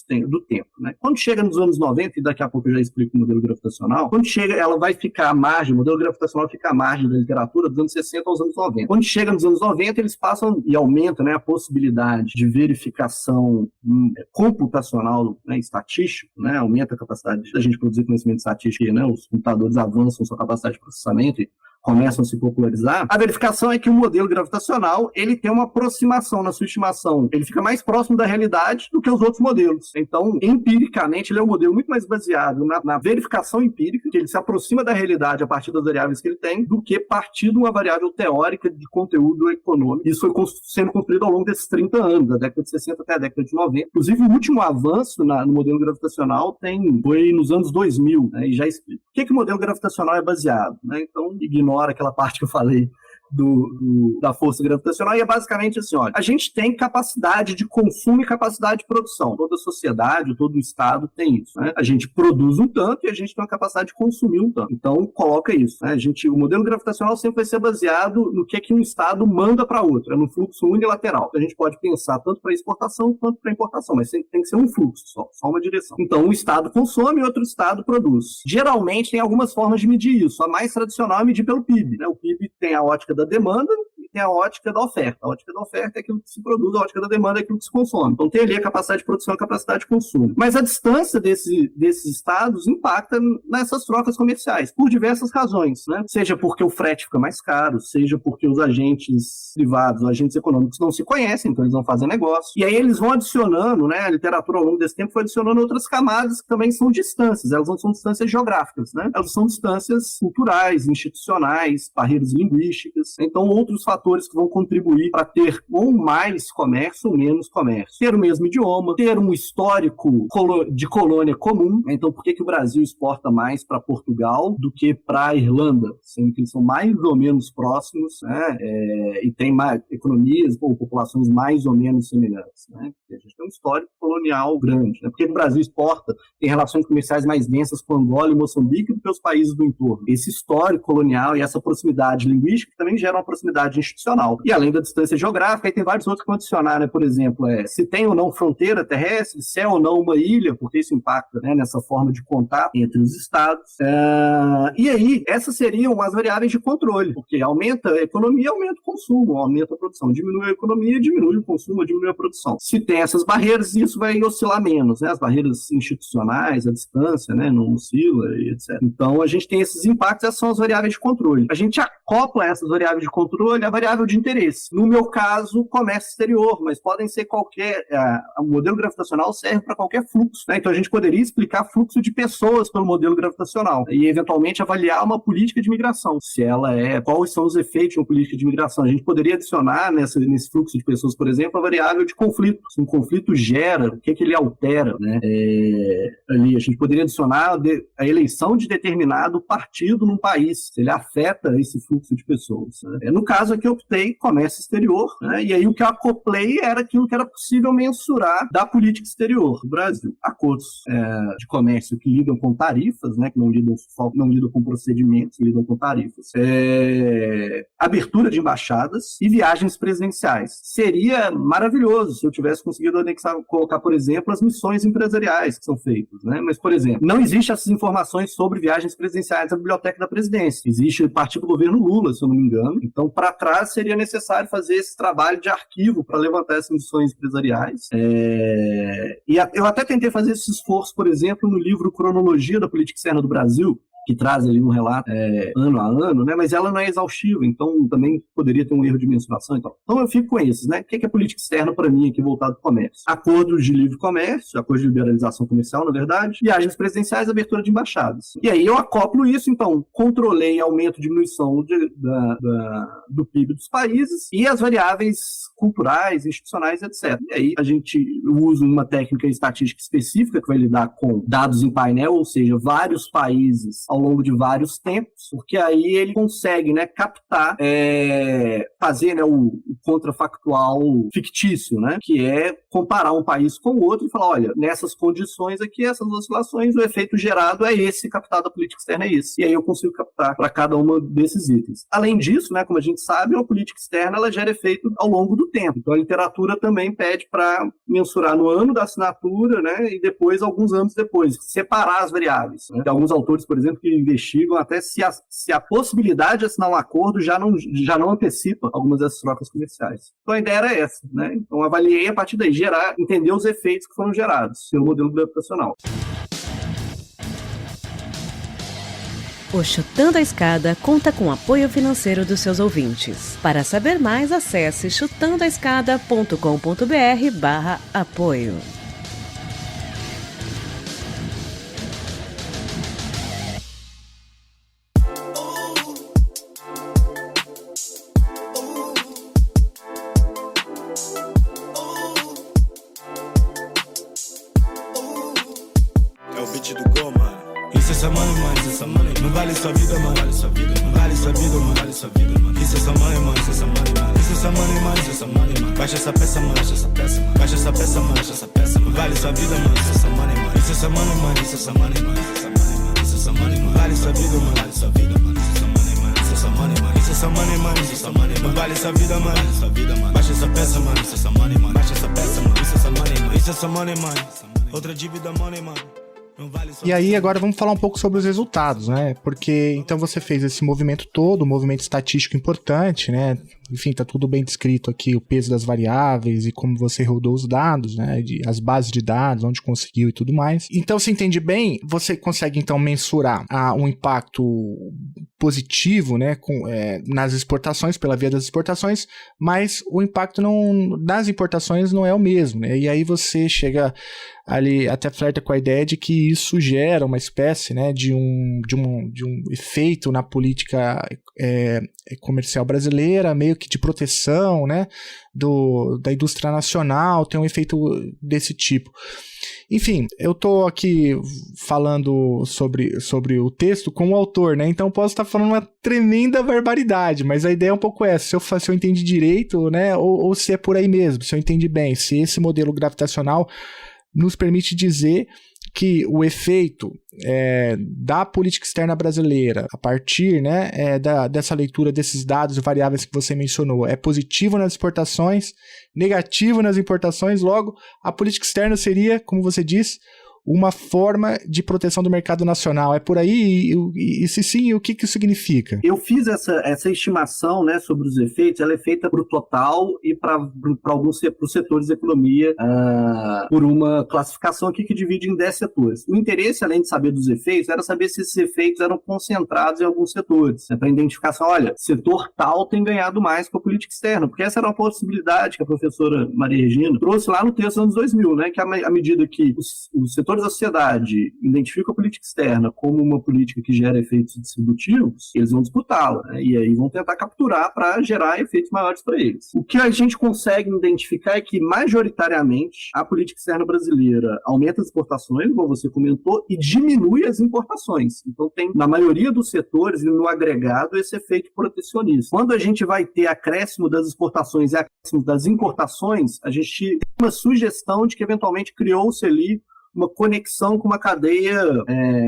tempo, né? Quando chega nos anos 90, e daqui a pouco eu já explico o modelo gravitacional, quando chega, ela vai ficar à margem, o modelo gravitacional fica que é a margem da literatura, dos anos 60 aos anos 90. Quando chega nos anos 90, eles passam e aumentam, né, a possibilidade de verificação computacional, né, estatístico, né, aumenta a capacidade da gente produzir conhecimento estatístico, né, os computadores avançam sua capacidade de processamento e começam a se popularizar. A verificação é que o modelo gravitacional, ele tem uma aproximação na sua estimação, ele fica mais próximo da realidade do que os outros modelos. Então, empiricamente, ele é um modelo muito mais baseado na verificação empírica, que ele se aproxima da realidade a partir das variáveis que ele tem, do que partir de uma variável teórica de conteúdo econômico. Isso foi sendo construído ao longo desses 30 anos, da década de 60 até a década de 90. Inclusive, o último avanço no modelo gravitacional foi nos anos 2000, né, e já explico. O que o modelo gravitacional é baseado? Né? Então, ignora aquela parte que eu falei da força gravitacional, e é basicamente assim, olha, a gente tem capacidade de consumo e capacidade de produção. Toda sociedade, todo estado tem isso, né? A gente produz um tanto e a gente tem uma capacidade de consumir um tanto. Então, coloca isso, né? O modelo gravitacional sempre vai ser baseado no que um estado manda para outro, é no fluxo unilateral. A gente pode pensar tanto para exportação quanto para importação, mas tem que ser um fluxo só uma direção. Então, um estado consome e outro estado produz. Geralmente, tem algumas formas de medir isso. A mais tradicional é medir pelo PIB, né? O PIB tem a ótica da demanda e tem a ótica da oferta. A ótica da oferta é aquilo que se produz, a ótica da demanda é aquilo que se consome. Então tem ali a capacidade de produção e a capacidade de consumo. Mas a distância desses estados impacta nessas trocas comerciais, por diversas razões, né? Seja porque o frete fica mais caro, seja porque os agentes privados, os agentes econômicos não se conhecem, então eles não fazem negócio. E aí eles vão adicionando, né? A literatura ao longo desse tempo foi adicionando outras camadas que também são distâncias. Elas não são distâncias geográficas, né? Elas são distâncias culturais, institucionais, barreiras linguísticas. Então, outros fatores que vão contribuir para ter ou mais comércio ou menos comércio. Ter o mesmo idioma, ter um histórico de colônia comum. Então, por que o Brasil exporta mais para Portugal do que para a Irlanda? Sendo que eles são mais ou menos próximos, né? E tem economias ou populações mais ou menos semelhantes, né? Porque a gente tem um histórico colonial grande, né? Por que o Brasil exporta, tem relações comerciais mais densas com Angola e Moçambique do que os países do entorno? Esse histórico colonial e essa proximidade linguística também gera uma proximidade institucional. E além da distância geográfica, aí tem vários outros que vão adicionar, né? Por exemplo, se tem ou não fronteira terrestre, se é ou não uma ilha, porque isso impacta, né, nessa forma de contato entre os estados. E aí, essas seriam as variáveis de controle, porque aumenta a economia, aumenta o consumo, aumenta a produção. Diminui a economia, diminui o consumo, diminui a produção. Se tem essas barreiras, isso vai oscilar menos, né? As barreiras institucionais, a distância, né, não oscila e etc. Então, a gente tem esses impactos, essas são as variáveis de controle. A gente acopla essas variáveis de controle à variável de interesse. No meu caso, comércio exterior, mas podem ser qualquer... O modelo gravitacional serve para qualquer fluxo, né? Então, a gente poderia explicar fluxo de pessoas pelo modelo gravitacional e, eventualmente, avaliar uma política de migração. Se ela quais são os efeitos de uma política de migração? A gente poderia adicionar nesse fluxo de pessoas, por exemplo, a variável de conflito. Se um conflito gera, o que ele altera, né? Ali, a gente poderia adicionar a eleição de determinado partido num país, se ele afeta esse fluxo de pessoas, né? No caso aqui, eu optei comércio exterior, né? E aí o que eu acoplei era aquilo que era possível mensurar da política exterior do Brasil. Acordos de comércio que lidam com tarifas, né? Que não lidam com procedimentos, lidam com tarifas. Abertura de embaixadas e viagens presidenciais. Seria maravilhoso se eu tivesse conseguido colocar, por exemplo, as missões empresariais que são feitas, né? Mas, por exemplo, não existe essas informações sobre viagens presidenciais na Biblioteca da Presidência. Existe a partir do governo Lula, se eu não me engano. Então, para trás, seria necessário fazer esse trabalho de arquivo para levantar essas missões empresariais. E eu até tentei fazer esse esforço, por exemplo, no livro Cronologia da Política Externa do Brasil, que traz ali um relato ano a ano, né? Mas ela não é exaustiva, então também poderia ter um erro de mensuração e tal. Então eu fico com esses, né? O que é política externa para mim aqui voltado para o comércio? Acordos de livre comércio, acordos de liberalização comercial, na verdade, viagens presidenciais, abertura de embaixadas. E aí eu acoplo isso, então, controlei aumento, diminuição do PIB dos países e as variáveis culturais, institucionais, etc. E aí a gente usa uma técnica estatística específica que vai lidar com dados em painel, ou seja, vários países ao longo de vários tempos, porque aí ele consegue, né, captar, fazer, né, o contrafactual fictício, né, que é comparar um país com o outro e falar, olha, nessas condições aqui, essas oscilações, o efeito gerado é esse, captado da política externa é esse. E aí eu consigo captar para cada um desses itens. Além disso, né, como a gente sabe, a política externa ela gera efeito ao longo do tempo. Então a literatura também pede para mensurar no ano da assinatura, né, e depois, alguns anos depois, separar as variáveis. Né? Tem alguns autores, por exemplo, que investigam até se a possibilidade de assinar um acordo já não antecipa algumas dessas trocas comerciais. Então a ideia era essa, né? Então avaliei a partir daí, entender os efeitos que foram gerados pelo modelo gravitacional. O Chutando a Escada conta com apoio financeiro dos seus ouvintes. Para saber mais, acesse chutandoaescada.com.br/apoio. É o beat do Go, mano. Isso é essa money, mano, isso é essa money. Não vale sua vida, mano. Vale sua vida, mano. Vale sua vida, mano. Vale sua vida, mano. Isso é essa money, mano, isso é essa money, mano. Isso é essa money, mano, isso é essa money, mano. Baixa essa peça, mano, baixa essa peça, mano. Baixa essa peça, mano, baixa essa peça, mano. Vale sua vida, mano, isso é essa money, mano. Isso é essa money, mano, isso é essa money, mano. Isso é essa money, mano. Isso é essa money, mano. Vale sua vida, mano. Vale sua vida, mano. Isso é essa money, mano. Isso é essa money, mano. Isso é essa money, mano. Isso é essa money, mano. Vale sua vida, mano. Vale sua vida, mano. Baixa essa peça, mano. Isso é essa money, mano. Baixa essa peça, mano. Isso é essa money, mano. Isso é essa money, mano. Outra dívida, money, mano. E aí agora vamos falar um pouco sobre os resultados, né? Porque então você fez esse movimento todo, um movimento estatístico importante, né? Enfim, tá tudo bem descrito aqui, o peso das variáveis e como você rodou os dados, né? As bases de dados, onde conseguiu e tudo mais. Então, se entende bem, você consegue então mensurar um impacto positivo, né? Nas exportações, pela via das exportações, mas o impacto das importações não é o mesmo, né? E aí você chega ali, até flerta com a ideia de que isso gera uma espécie, né, de um efeito na política comercial brasileira, meio que de proteção, né, da indústria nacional, tem um efeito desse tipo. Enfim, eu estou aqui falando sobre o texto com o autor, né? Então posso estar falando uma tremenda barbaridade, mas a ideia é um pouco essa, se eu entendi direito, né, ou se é por aí mesmo, se eu entendi bem, se esse modelo gravitacional nos permite dizer que o efeito da política externa brasileira, a partir, né, dessa leitura desses dados e variáveis que você mencionou, é positivo nas exportações, negativo nas importações, logo, a política externa seria, como você diz, uma forma de proteção do mercado nacional. É por aí? E se sim, o que isso significa? Eu fiz essa estimação, né, sobre os efeitos, ela é feita para o total e para os setores da economia, por uma classificação aqui que divide em 10 setores. O interesse, além de saber dos efeitos, era saber se esses efeitos eram concentrados em alguns setores, né, para identificação, olha, setor tal tem ganhado mais com a política externa, porque essa era uma possibilidade que a professora Maria Regina trouxe lá no texto dos anos 2000, né, que à medida que os setores da sociedade identificam a política externa como uma política que gera efeitos distributivos, eles vão disputá-la, né? E aí vão tentar capturar para gerar efeitos maiores para eles. O que a gente consegue identificar é que, majoritariamente, a política externa brasileira aumenta as exportações, como você comentou, e diminui as importações. Então tem, na maioria dos setores e no agregado, esse efeito protecionista. Quando a gente vai ter acréscimo das exportações e acréscimo das importações, a gente tem uma sugestão de que, eventualmente, criou-se ali uma conexão com uma cadeia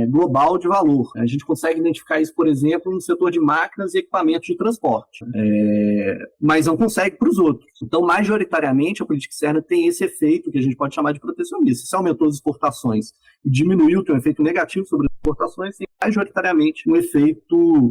global de valor. A gente consegue identificar isso, por exemplo, no setor de máquinas e equipamentos de transporte, mas não consegue para os outros. Então, majoritariamente, a política externa tem esse efeito que a gente pode chamar de protecionista. Se aumentou as exportações e diminuiu, tem um efeito negativo sobre as exportações, tem majoritariamente um efeito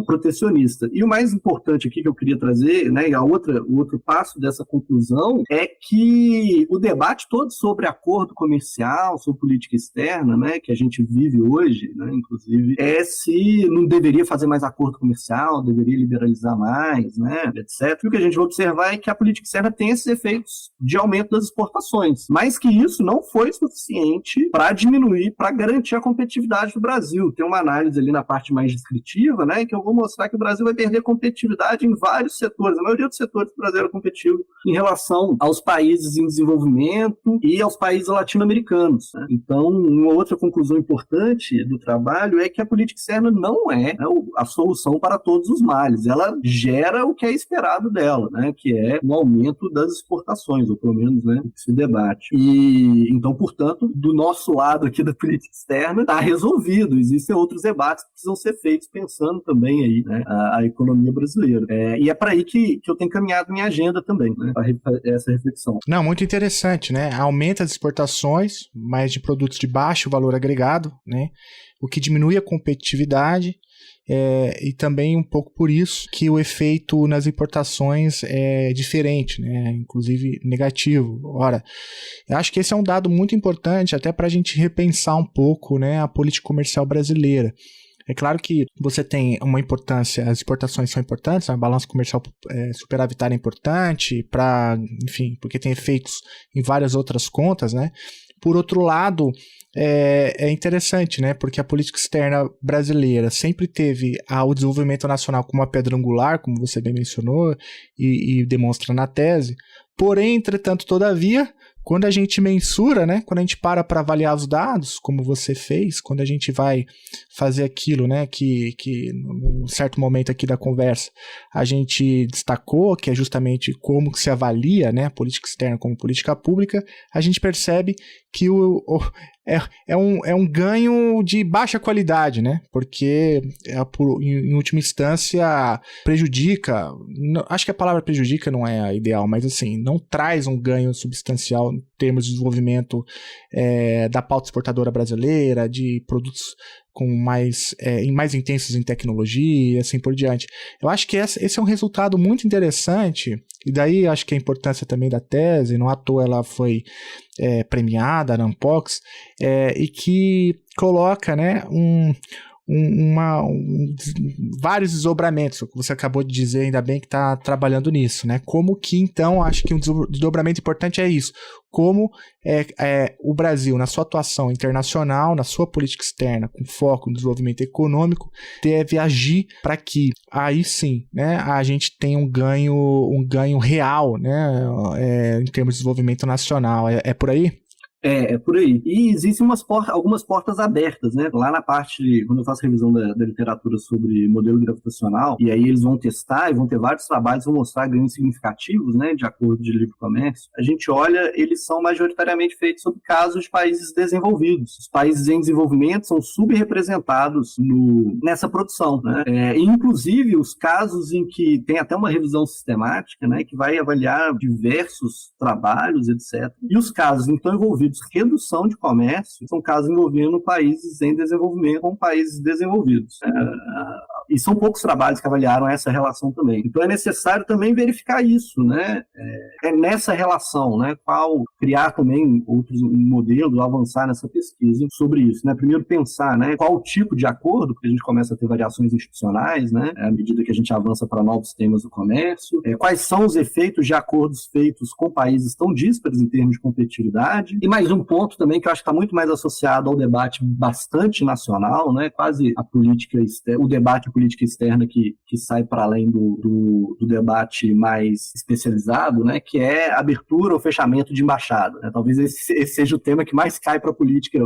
protecionista. E o mais importante aqui que eu queria trazer, né, o outro passo dessa conclusão, é que o debate todo sobre acordo comercial, sobre política externa, né, que a gente vive hoje, né, inclusive, é se não deveria fazer mais acordo comercial, deveria liberalizar mais, né, etc. E o que a gente vai observar é que a política externa tem esses efeitos de aumento das exportações, mas que isso não foi suficiente para diminuir, para garantir a competitividade competitividade do Brasil. Tem uma análise ali na parte mais descritiva, né, que eu vou mostrar que o Brasil vai perder competitividade em vários setores. A maioria dos setores do Brasil é competitivo em relação aos países em desenvolvimento e aos países latino-americanos, né? Então, uma outra conclusão importante do trabalho é que a política externa não é, né, a solução para todos os males. Ela gera o que é esperado dela, né, que é um aumento das exportações, ou pelo menos, né, o que se debate. E, então, portanto, do nosso lado aqui da política externa, está resolvido. Existem outros debates que precisam ser feitos pensando também aí, né, a economia brasileira. E é para aí que eu tenho caminhado minha agenda também, né, para essa reflexão. Não, muito interessante, né? Aumenta as exportações, mas de produtos de baixo valor agregado, né? O que diminui a competitividade. E também um pouco por isso que o efeito nas importações é diferente, né? Inclusive negativo. Ora, eu acho que esse é um dado muito importante até para a gente repensar um pouco, né, a política comercial brasileira. É claro que você tem uma importância, as exportações são importantes, a balança comercial superavitária é importante, enfim, porque tem efeitos em várias outras contas, né? Por outro lado, é interessante, né? Porque a política externa brasileira sempre teve o desenvolvimento nacional como uma pedra angular, como você bem mencionou, e demonstra na tese. Porém, entretanto, todavia, quando a gente mensura, né, quando a gente para avaliar os dados, como você fez, quando a gente vai fazer aquilo, né, que num certo momento aqui da conversa a gente destacou, que é justamente como que se avalia, né, a política externa como política pública, a gente percebe que é um ganho de baixa qualidade, né? Porque, em última instância, prejudica, acho que a palavra prejudica não é a ideal, mas assim, não traz um ganho substancial em termos de desenvolvimento da pauta exportadora brasileira, de produtos com mais intensos em tecnologia e assim por diante. Eu acho que esse é um resultado muito interessante, e daí acho que a importância também da tese, não à toa ela foi premiada na Unpox, e que coloca, né, vários desdobramentos, que você acabou de dizer, ainda bem que está trabalhando nisso, né? Como que, então, acho que um desdobramento importante é isso. Como o Brasil, na sua atuação internacional, na sua política externa, com foco no desenvolvimento econômico, deve agir para que, aí sim, né, a gente tenha um ganho real, né, em termos de desenvolvimento nacional. É por aí? É por aí. E existem algumas portas abertas, né? Lá na parte, quando eu faço revisão da literatura sobre modelo gravitacional, e aí eles vão testar e vão ter vários trabalhos, vão mostrar ganhos significativos, né, de acordo de livre comércio. A gente olha, eles são majoritariamente feitos sobre casos de países desenvolvidos. Os países em desenvolvimento são subrepresentados nessa produção, né? Inclusive, os casos em que tem até uma revisão sistemática, né, que vai avaliar diversos trabalhos, etc. E os casos, então, envolvidos redução de comércio, são casos envolvendo países em desenvolvimento com países desenvolvidos. E são poucos trabalhos que avaliaram essa relação também. Então é necessário também verificar isso, né? Nessa relação, né? Criar também outros modelos, avançar nessa pesquisa sobre isso, né? Primeiro pensar, né, qual o tipo de acordo, porque a gente começa a ter variações institucionais, né, à medida que a gente avança para novos temas do comércio, quais são os efeitos de acordos feitos com países tão díspares em termos de competitividade. E mais um ponto também que eu acho que está muito mais associado ao debate bastante nacional, né? Quase a política externa, o debate de política externa que sai para além do debate mais especializado, né? Que é a abertura ou fechamento de embaixada, né? Talvez esse seja o tema que mais cai para a política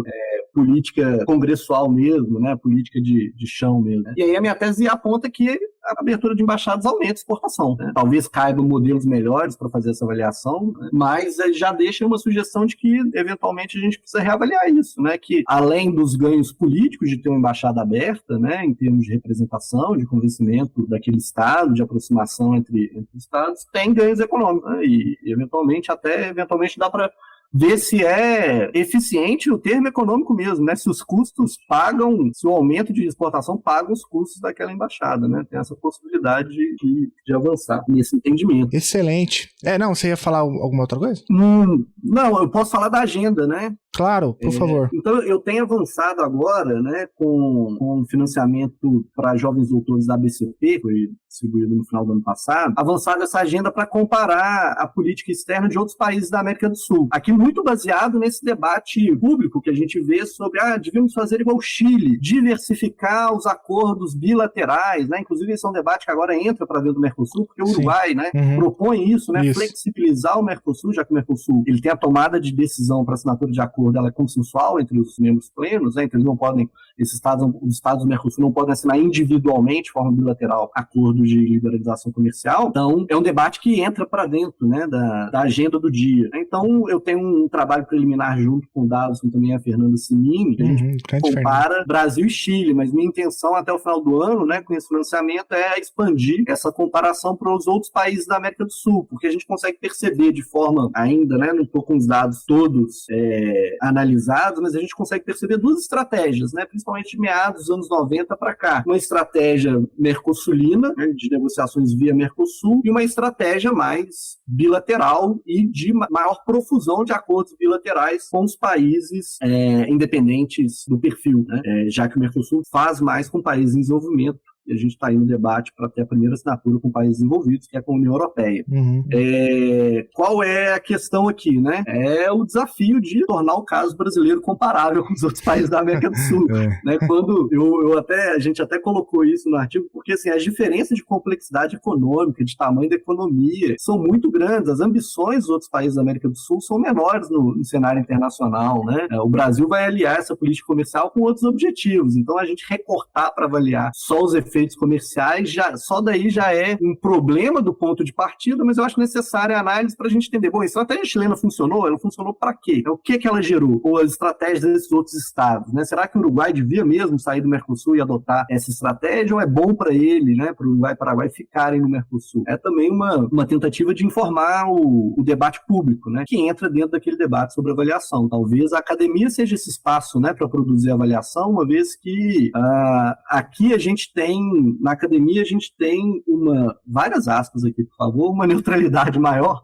congressual mesmo, né? Política de chão mesmo, né? E aí a minha tese aponta que a abertura de embaixadas aumenta a exportação, né? Talvez caibam modelos melhores para fazer essa avaliação, né? Mas já deixa uma sugestão de que, eventualmente, a gente precisa reavaliar isso, né? Que, além dos ganhos políticos de ter uma embaixada aberta, né, em termos de representação, de convencimento daquele Estado, de aproximação entre Estados, tem ganhos econômicos, né? E, eventualmente dá para ver se é eficiente o termo econômico mesmo, né? Se os custos se o aumento de exportação paga os custos daquela embaixada, né? Tem essa possibilidade de avançar nesse entendimento. Excelente. Você ia falar alguma outra coisa? Não, eu posso falar da agenda, né? Claro, por favor. Então, eu tenho avançado agora, né, com financiamento para jovens doutores da ABCP, foi distribuído no final do ano passado, avançado essa agenda para comparar a política externa de outros países da América do Sul. Aqui muito baseado nesse debate público que a gente vê sobre, devíamos fazer igual o Chile, diversificar os acordos bilaterais, né? Inclusive esse é um debate que agora entra para dentro do Mercosul, porque o Uruguai, né, propõe isso, né, flexibilizar o Mercosul, já que o Mercosul ele tem a tomada de decisão para assinatura de acordo, ela é consensual entre os membros plenos, né? Então eles não podem, os estados do Mercosul não podem assinar individualmente, de forma bilateral, acordos de liberalização comercial. Então é um debate que entra para dentro, né, da agenda do dia. Então eu tenho um trabalho preliminar junto com o Davison, também a Fernanda Simini, que a gente compara Brasil e Chile, mas minha intenção até o final do ano, né, com esse financiamento, é expandir essa comparação para os outros países da América do Sul, porque a gente consegue perceber de forma ainda, né, não estou com os dados todos analisados, mas a gente consegue perceber duas estratégias, né, principalmente de meados dos anos 90 para cá. Uma estratégia mercosulina, né, de negociações via Mercosul, e uma estratégia mais bilateral e de maior profusão de acordos bilaterais com os países independentes do perfil, né, já que o Mercosul faz mais com países em desenvolvimento. E a gente está aí no debate para ter a primeira assinatura com países envolvidos, que é com a União Europeia. Qual é a questão aqui, né? É o desafio de tornar o caso brasileiro comparável com os outros países da América do Sul. Né? Quando a gente até colocou isso no artigo, porque assim, as diferenças de complexidade econômica, de tamanho da economia, são muito grandes. As ambições dos outros países da América do Sul são menores no cenário internacional. Né? O Brasil vai aliar essa política comercial com outros objetivos. Então, a gente recortar para avaliar só os efeitos comerciais, só daí já é um problema do ponto de partida, mas eu acho necessária a análise para a gente entender, a estratégia chilena funcionou? Ela funcionou para quê? O que ela gerou? Ou as estratégias desses outros estados, né? Será que o Uruguai devia mesmo sair do Mercosul e adotar essa estratégia, ou é bom para ele, né, para o Uruguai e Paraguai ficarem no Mercosul? É também uma tentativa de informar o debate público, né, que entra dentro daquele debate sobre avaliação. Talvez a academia seja esse espaço, né, para produzir avaliação, uma vez que aqui a gente tem, na academia a gente tem várias aspas aqui, por favor, uma neutralidade maior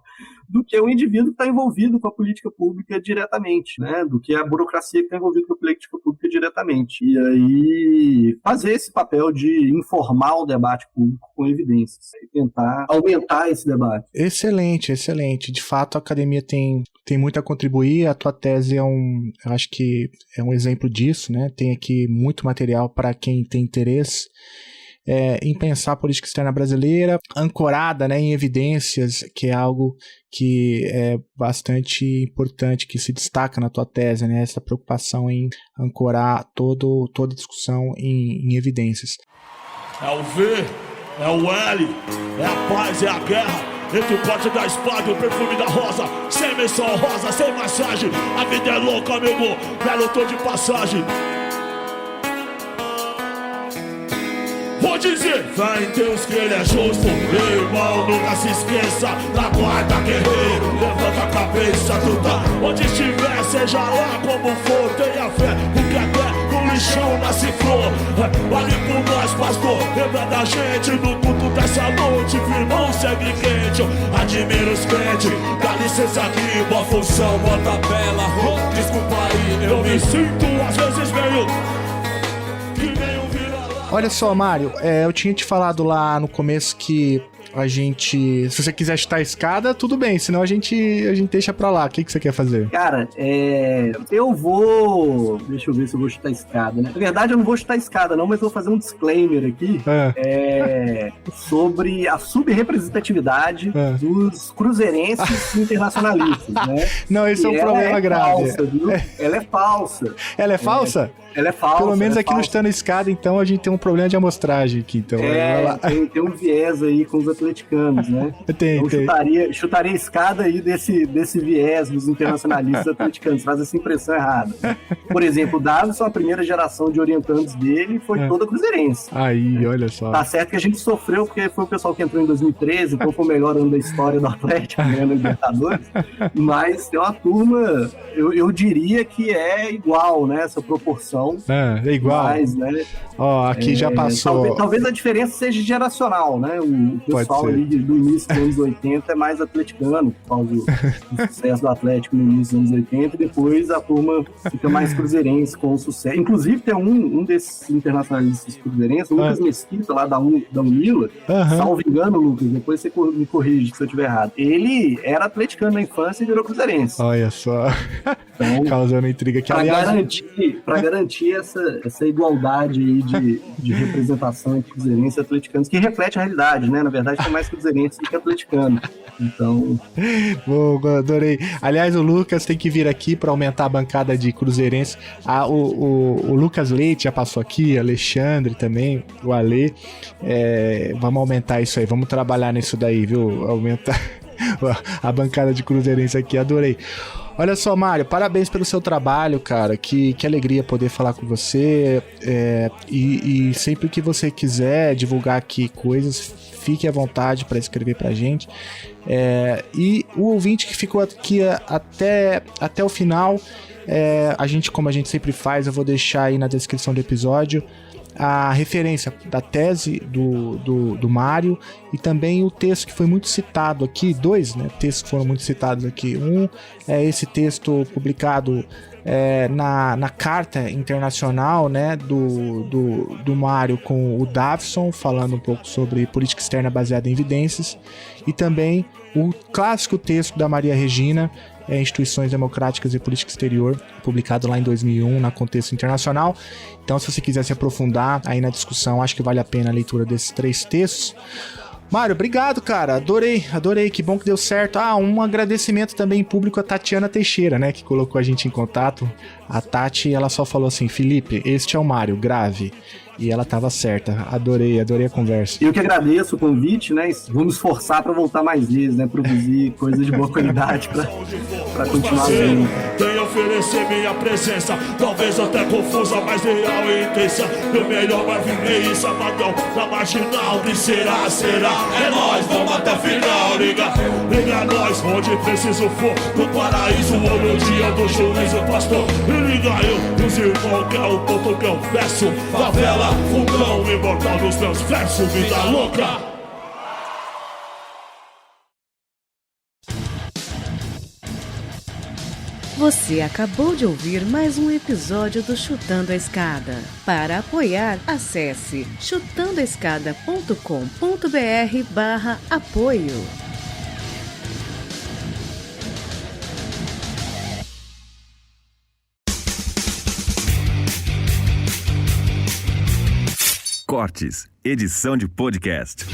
do que o indivíduo que está envolvido com a política pública diretamente, né? Do que a burocracia que está envolvida com a política pública diretamente. E aí, fazer esse papel de informar o debate público com evidências e tentar aumentar esse debate. Excelente, excelente. De fato, a academia tem muito a contribuir. A tua tese eu acho que é um exemplo disso, né? Tem aqui muito material para quem tem interesse em pensar a política externa brasileira, ancorada, né, em evidências, que é algo que é bastante importante, que se destaca na tua tese, né, essa preocupação em ancorar toda a discussão em evidências. É o V, é o L, é a paz, é a guerra, entre o pote da espada e o perfume da rosa, sem menção rosa, sem massagem, a vida é louca, amigo, velho, eu tô de passagem. Vou dizer, fé em Deus que ele é justo, meu irmão, nunca se esqueça da guarda, guerreiro, levanta a cabeça, luta onde estiver, seja lá como for, tenha fé, porque até no lixão nasce flor. Vale por nós, pastor, lembra da gente no culto dessa noite, firmão, segue quente, admiro os crentes, dá licença aqui, boa função, bota bela, desculpa aí, eu me sinto às vezes meio que meio. Olha só, Mário, eu tinha te falado lá no começo que a gente, se você quiser chutar a escada, tudo bem, senão a gente deixa pra lá. O que você quer fazer? Cara, eu vou... Deixa eu ver se eu vou chutar a escada, né? Na verdade, eu não vou chutar a escada, não, mas vou fazer um disclaimer aqui sobre a subrepresentatividade dos cruzeirenses internacionalistas, né? Não, esse é um problema grave. Falsa, viu? Ela é falsa. Ela é falsa? Ela é falsa. Pelo menos aqui no Chutando a Escada, então, a gente tem um problema de amostragem aqui. Então, tem um viés aí com os atleticanos, né? Tem. Chutaria a escada aí desse viés dos internacionalistas atleticanos, faz essa impressão errada. Por exemplo, o Davison, a primeira geração de orientandos dele foi toda cruzeirense. Aí, olha só. Tá certo que a gente sofreu, porque foi o pessoal que entrou em 2013, então foi o melhor ano da história do Atlético, ganhando a Libertadores, mas tem uma turma, eu diria que é igual, né, essa proporção. É igual. Mas, né, aqui já passou. Talvez a diferença seja geracional, né? O pessoal pessoal ali do início dos anos 80 é mais atleticano, por causa do sucesso do Atlético no início dos anos 80, e depois a turma fica mais cruzeirense com o sucesso. Inclusive tem um desses internacionalistas cruzeirenses, o Lucas Mesquita, lá da Unila, salvo engano, Lucas, depois você me corrige se eu estiver errado. Ele era atleticano na infância e virou cruzeirense. Olha só, então, causando intriga aqui. Para garantir essa igualdade aí de representação entre cruzeirenses e atleticanos, que reflete a realidade, né? Na verdade, tem mais cruzeirense do que atleticano. Então... Bom, adorei. Aliás, o Lucas tem que vir aqui para aumentar a bancada de cruzeirense. O Lucas Leite já passou aqui, Alexandre também, o Ale. Vamos aumentar isso aí, vamos trabalhar nisso daí, viu? Aumentar a bancada de cruzeirense aqui, adorei. Olha só, Mário, parabéns pelo seu trabalho, cara, que alegria poder falar com você, e sempre que você quiser divulgar aqui coisas, fique à vontade para escrever pra gente, e o ouvinte que ficou aqui até o final, como a gente sempre faz, eu vou deixar aí na descrição do episódio a referência da tese do Mário e também o texto que foi muito citado aqui, dois, né, textos que foram muito citados aqui. Um é esse texto publicado na Carta Internacional, né, do Mário com o Davison, falando um pouco sobre política externa baseada em evidências, e também o clássico texto da Maria Regina, Instituições Democráticas e Política Exterior, publicado lá em 2001 na Contexto Internacional. Então, se você quiser se aprofundar aí na discussão, acho que vale a pena a leitura desses 3 textos. Mário, obrigado, cara, adorei, que bom que deu certo. Um agradecimento também em público a Tatiana Teixeira, né, que colocou a gente em contato. A Tati, ela só falou assim: Felipe, este é o Mário, grave. E ela tava certa. Adorei a conversa. Eu que agradeço o convite, né? Vamos esforçar para voltar mais vezes, né? Produzir coisas de boa qualidade para continuar vendo. Tenho oferecer minha presença, talvez até confusa, mas real e intensa. Meu melhor vai viver isso, sabadão na marginal. Que será? É nóis, vamos até o final. Liga nós, onde preciso for. No paraíso, ou no dia do juízo, pastor. E liga eu, os irmãos, que é o ponto que eu peço. Favela, fundão, imortal dos meus versos, vida louca. Você acabou de ouvir mais um episódio do Chutando a Escada. Para apoiar, acesse chutandoaescada.com.br/apoio. Cortes, edição de podcast.